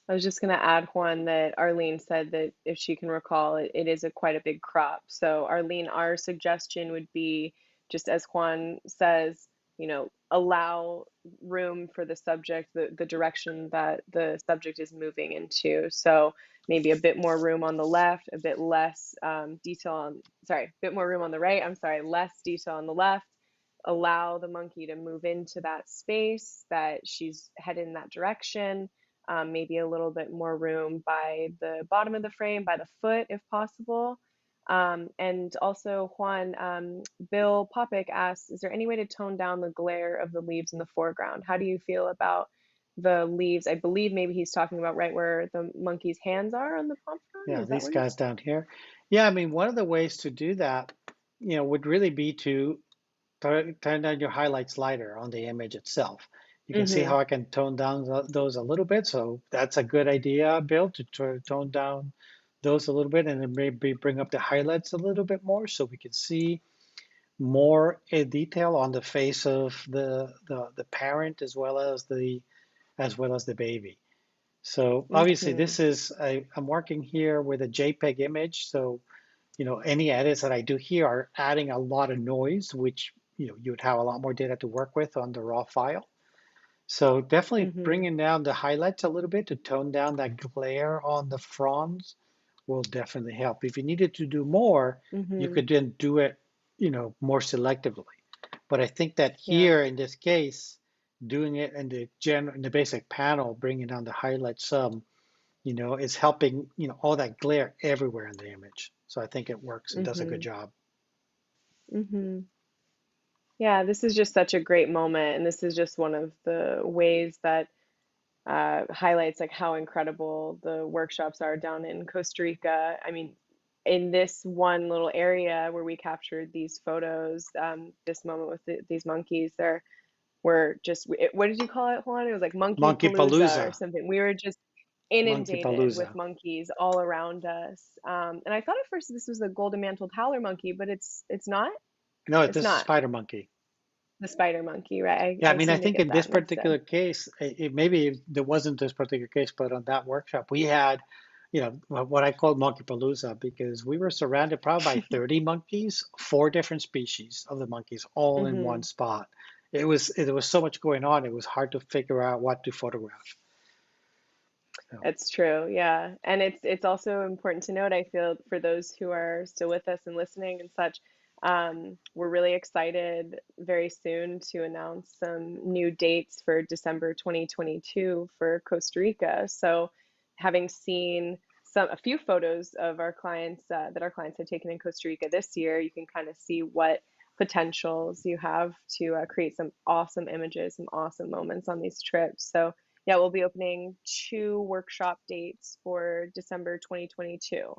Speaker 2: I was just going to add, Juan, that Arlene said that if she can recall, it is quite a big crop. So, Arlene, our suggestion would be just as Juan says, allow room for the subject, the direction that the subject is moving into. So, maybe a bit more room on the left, a bit less detail on, sorry, a bit more room on the right. I'm sorry, less detail on the left. Allow the monkey to move into that space that she's headed in that direction, maybe a little bit more room by the bottom of the frame, by the foot if possible. And also, Juan, Bill Popick asks, is there any way to tone down the glare of the leaves in the foreground? How do you feel about the leaves? I believe maybe he's talking about right where the monkey's hands are on the palm frond.
Speaker 1: Yeah,
Speaker 2: Is that
Speaker 1: these
Speaker 2: where he's?
Speaker 1: guys down here. Yeah, I mean, one of the ways to do that, would really be to turn down your highlight slider on the image itself. You can see
Speaker 2: Mm-hmm.
Speaker 1: how I can tone down those a little bit. So that's a good idea, Bill, to tone down those a little bit and then maybe bring up the highlights a little bit more so we can see more detail on the face of the parent as well as the baby. So obviously
Speaker 2: Mm-hmm.
Speaker 1: this is I'm working here with a JPEG image, so any edits that I do here are adding a lot of noise, which you would have a lot more data to work with on the raw file. So definitely
Speaker 2: Mm-hmm.
Speaker 1: bringing down the highlights a little bit to tone down that glare on the fronds will definitely help. If you needed to do more, you
Speaker 2: Mm-hmm.
Speaker 1: could then do it, more selectively. But I think that
Speaker 2: Yeah.
Speaker 1: here in this case, doing it in the basic panel, bringing down the highlight sum, is helping, all that glare everywhere in the image. So I think it works and does a good
Speaker 2: Mm-hmm.
Speaker 1: job.
Speaker 2: Mm-hmm. Yeah, this is just such a great moment, and this is just one of the ways that highlights like how incredible the workshops are down in Costa Rica. I mean, in this one little area where we captured these photos, this moment with these monkeys, there were just, what did you call it, Juan? It was like Monkey
Speaker 1: Monkey
Speaker 2: Palooza or
Speaker 1: Palooza,
Speaker 2: something. We were just
Speaker 1: Monkey
Speaker 2: inundated with
Speaker 1: Palooza.
Speaker 2: monkeys all around us. And I thought at first this was a golden mantled howler monkey, but it's not.
Speaker 1: No,
Speaker 2: It's
Speaker 1: this is
Speaker 2: not
Speaker 1: spider monkey.
Speaker 2: the spider monkey, right?
Speaker 1: Yeah, I
Speaker 2: I
Speaker 1: mean, I
Speaker 2: seem to
Speaker 1: think
Speaker 2: get
Speaker 1: in this
Speaker 2: that mixed up.
Speaker 1: particular case, maybe there wasn't this particular case, but on that workshop, we had, what I call Monkey Palooza because we were surrounded probably by 30 monkeys, four different species of the monkeys, all in one
Speaker 2: Hmm.
Speaker 1: spot. There was so much going on, it was hard to figure out what to photograph. So,
Speaker 2: It's true, yeah. And it's also important to note, I feel, for those who are still with us and listening and such, we're really excited very soon to announce some new dates for December 2022 for Costa Rica. So, having seen a few photos of our clients that our clients have taken in Costa Rica this year, you can kind of see what potentials you have to create some awesome images, some awesome moments on these trips. So yeah, we'll be opening two workshop dates for December 2022,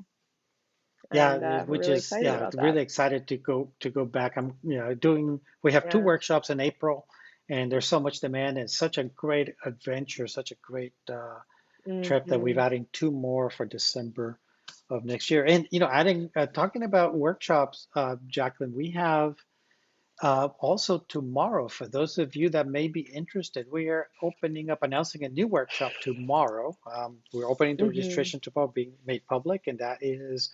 Speaker 1: yeah,
Speaker 2: and we're
Speaker 1: which
Speaker 2: really
Speaker 1: is
Speaker 2: excited
Speaker 1: yeah,
Speaker 2: about that.
Speaker 1: really excited to go back. I'm doing. We have two
Speaker 2: Yeah.
Speaker 1: workshops in April, and there's so much demand and such a great adventure, such a great trip that we've
Speaker 2: Hmm.
Speaker 1: adding two more for December of next year. And adding talking about workshops, Jaclyn, we have also tomorrow, for those of you that may be interested, we are announcing a new workshop tomorrow. We're opening the
Speaker 2: Hmm.
Speaker 1: registration tomorrow, being made public, and that is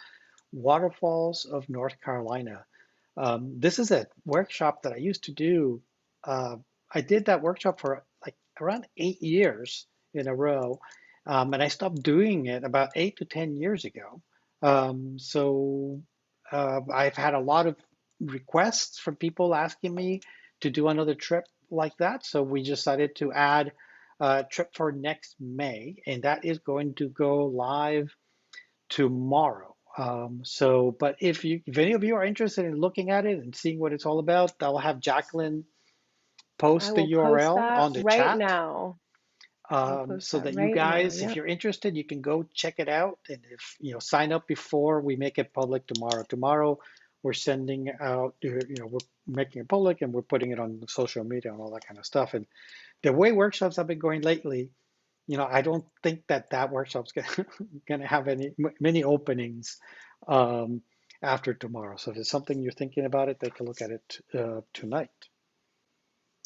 Speaker 1: Waterfalls of North Carolina. This is a workshop that I used to do. Uh, I did that workshop for like around 8 years in a row, and I stopped doing it about 8 to 10 years ago. I've had a lot of requests from people asking me to do another trip like that. So we decided to add a trip for next May, and that is going to go live tomorrow. But if any of you are interested in looking at it and seeing what it's all about, I'll have Jaclyn
Speaker 2: I
Speaker 1: post the
Speaker 2: will post
Speaker 1: URL
Speaker 2: that
Speaker 1: on the
Speaker 2: right
Speaker 1: chat,
Speaker 2: now. I'll post
Speaker 1: so
Speaker 2: that
Speaker 1: that you
Speaker 2: right now.
Speaker 1: guys, if
Speaker 2: Yep.
Speaker 1: you're interested, you can go check it out. And if sign up before we make it public tomorrow. Tomorrow, we're sending out, we're making it public and we're putting it on social media and all that kind of stuff. And the way workshops have been going lately, I don't think that workshop's gonna have many openings um, after tomorrow. So if it's something you're thinking about it, take a look at it tonight.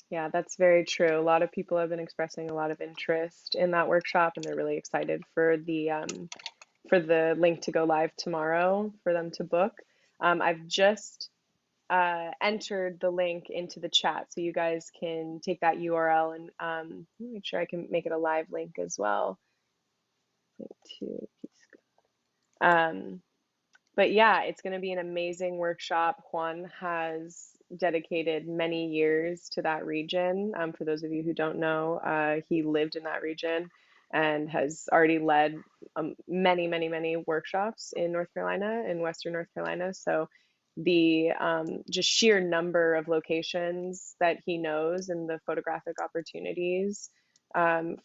Speaker 2: Yeah, that's very true. A lot of people have been expressing a lot of interest in that workshop, and they're really excited for the link to go live tomorrow for them to book. I've just entered the link into the chat, so you guys can take that URL and let me make sure I can make it a live link as well. Link to um, but yeah, it's going to be an amazing workshop. Juan has dedicated many years to that region. For those of you who don't know, he lived in that region and has already led many, many, many workshops in North Carolina, in Western North Carolina. So the just sheer number of locations that he knows and the photographic opportunities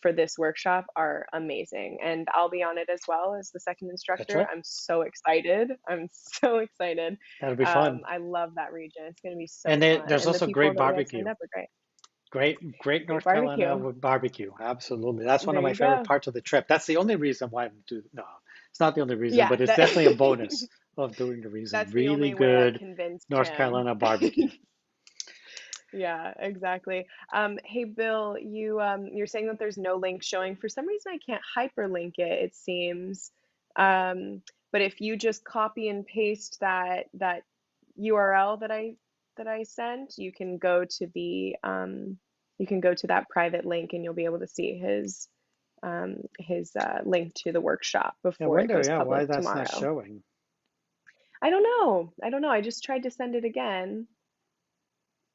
Speaker 2: for this workshop are amazing. And I'll be on it as well as the second
Speaker 1: That's
Speaker 2: instructor.
Speaker 1: right.
Speaker 2: I'm so excited. I'm so excited.
Speaker 1: That'll be fun.
Speaker 2: I love that region. It's going to be so
Speaker 1: And
Speaker 2: fun.
Speaker 1: there's
Speaker 2: And the
Speaker 1: also
Speaker 2: people
Speaker 1: great
Speaker 2: that we have signed
Speaker 1: barbecue.
Speaker 2: up are great.
Speaker 1: Great
Speaker 2: Great
Speaker 1: North Carolina
Speaker 2: barbecue.
Speaker 1: with barbecue. Absolutely. That's one of
Speaker 2: There
Speaker 1: my
Speaker 2: you
Speaker 1: favorite
Speaker 2: go.
Speaker 1: parts of the trip. That's the only reason why I'm doing. No, it's not the only reason,
Speaker 2: Yeah,
Speaker 1: but it's
Speaker 2: that
Speaker 1: definitely a bonus of doing the reason.
Speaker 2: that's the
Speaker 1: Really
Speaker 2: only way I
Speaker 1: good
Speaker 2: convinced
Speaker 1: North
Speaker 2: him.
Speaker 1: Carolina barbecue.
Speaker 2: Yeah, exactly. Hey Bill, you're saying that there's no link showing. For some reason, I can't hyperlink it, it seems. But if you just copy and paste that URL that I sent, you can go to that private link and you'll be able to see his link to the workshop
Speaker 1: I
Speaker 2: before it
Speaker 1: wonder,
Speaker 2: goes
Speaker 1: yeah, why
Speaker 2: public
Speaker 1: that's not
Speaker 2: tomorrow.
Speaker 1: showing.
Speaker 2: I don't know. I don't know. I just tried to send it again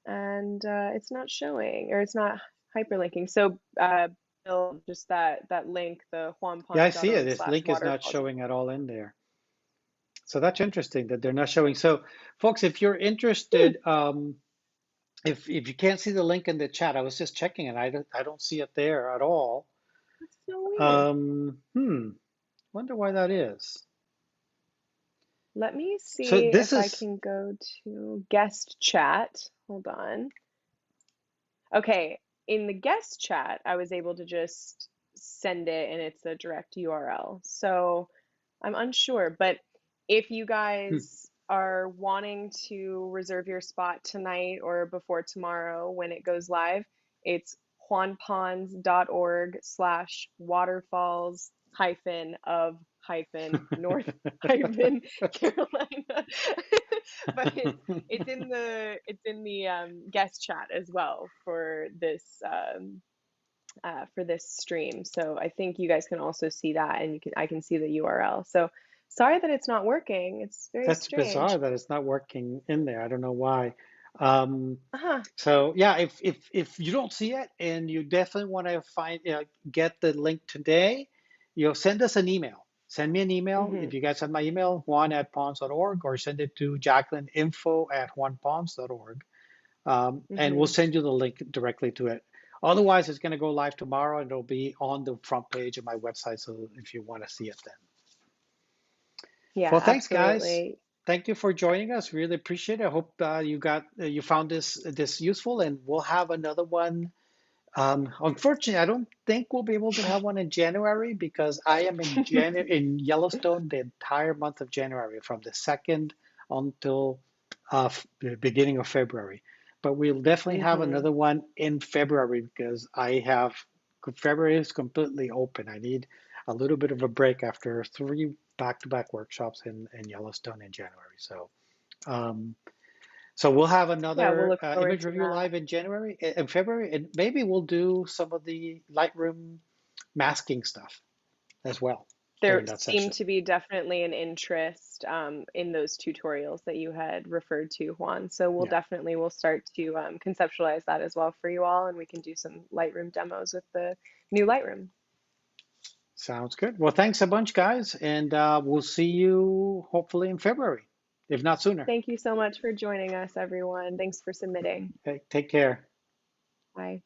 Speaker 2: and it's not showing or it's not hyperlinking. So, Bill, just that link, the
Speaker 1: Yeah, I see it.
Speaker 2: juanponds.org
Speaker 1: This
Speaker 2: slash
Speaker 1: link is not
Speaker 2: waterfalls.
Speaker 1: showing at all in there. So that's interesting that they're not showing. So, folks, if you're
Speaker 2: Hmm,
Speaker 1: interested, if you can't see the link in the chat, I was just checking and I don't see it there at all.
Speaker 2: that's so weird.
Speaker 1: Um, hmm, wonder why that is.
Speaker 2: Let me
Speaker 1: So
Speaker 2: see
Speaker 1: this
Speaker 2: if I
Speaker 1: is
Speaker 2: can go to guest chat. Hold on. Okay, in the guest chat, I was able to just send it and it's a direct URL. So I'm unsure, but if you
Speaker 1: hmm,
Speaker 2: guys are wanting to reserve your spot tonight or before tomorrow when it goes live, it's juanponds.org slash waterfalls hyphen of hyphen north hyphen Carolina. But it's in the guest chat as well for this stream. So I think you guys can also see that, and I can see the URL. So sorry that it's not working. It's very
Speaker 1: that's bizarre
Speaker 2: strange.
Speaker 1: that it's not working in there. I don't know why. Um,
Speaker 2: Uh-huh.
Speaker 1: so yeah, if you don't see it and you definitely want to get the link today, send us an email. Send me an email.
Speaker 2: Hmm.
Speaker 1: If you guys have my email, juan@ponds.org, or send it to Jaclyn info@juanponds.org. And we'll
Speaker 2: Hmm.
Speaker 1: send you the link directly to it. Otherwise, it's going to go live tomorrow and it'll be on the front page of my website. So if you want to see it then.
Speaker 2: Yeah,
Speaker 1: Well, thanks, guys.
Speaker 2: absolutely.
Speaker 1: Thank you for joining us. Really appreciate it. I hope you found this useful, and we'll have another one
Speaker 3: Unfortunately, I don't think we'll be able to have one in January because I am in Yellowstone the entire month of January, from the 2nd until the beginning of February. But we'll definitely have
Speaker 2: Hmm.
Speaker 3: another one in February because February is completely open. I need a little bit of a break after 3 back-to-back workshops in Yellowstone in January. Um, so we'll have
Speaker 2: Yeah, we'll
Speaker 3: another
Speaker 2: look forward
Speaker 3: image
Speaker 2: to
Speaker 3: review
Speaker 2: that.
Speaker 3: live in January, in February, and maybe we'll do some of the Lightroom masking stuff as well
Speaker 2: There
Speaker 3: during that
Speaker 2: seemed
Speaker 3: session.
Speaker 2: to be definitely an interest in those tutorials that you had referred to, Juan. So
Speaker 3: Yeah,
Speaker 2: we'll start to conceptualize that as well for you all, and we can do some Lightroom demos with the new Lightroom.
Speaker 3: sounds good. Well, thanks a bunch, guys, and we'll see you hopefully in February, if not sooner.
Speaker 2: Thank you so much for joining us, everyone. Thanks for submitting.
Speaker 3: Okay, take care.
Speaker 2: Bye.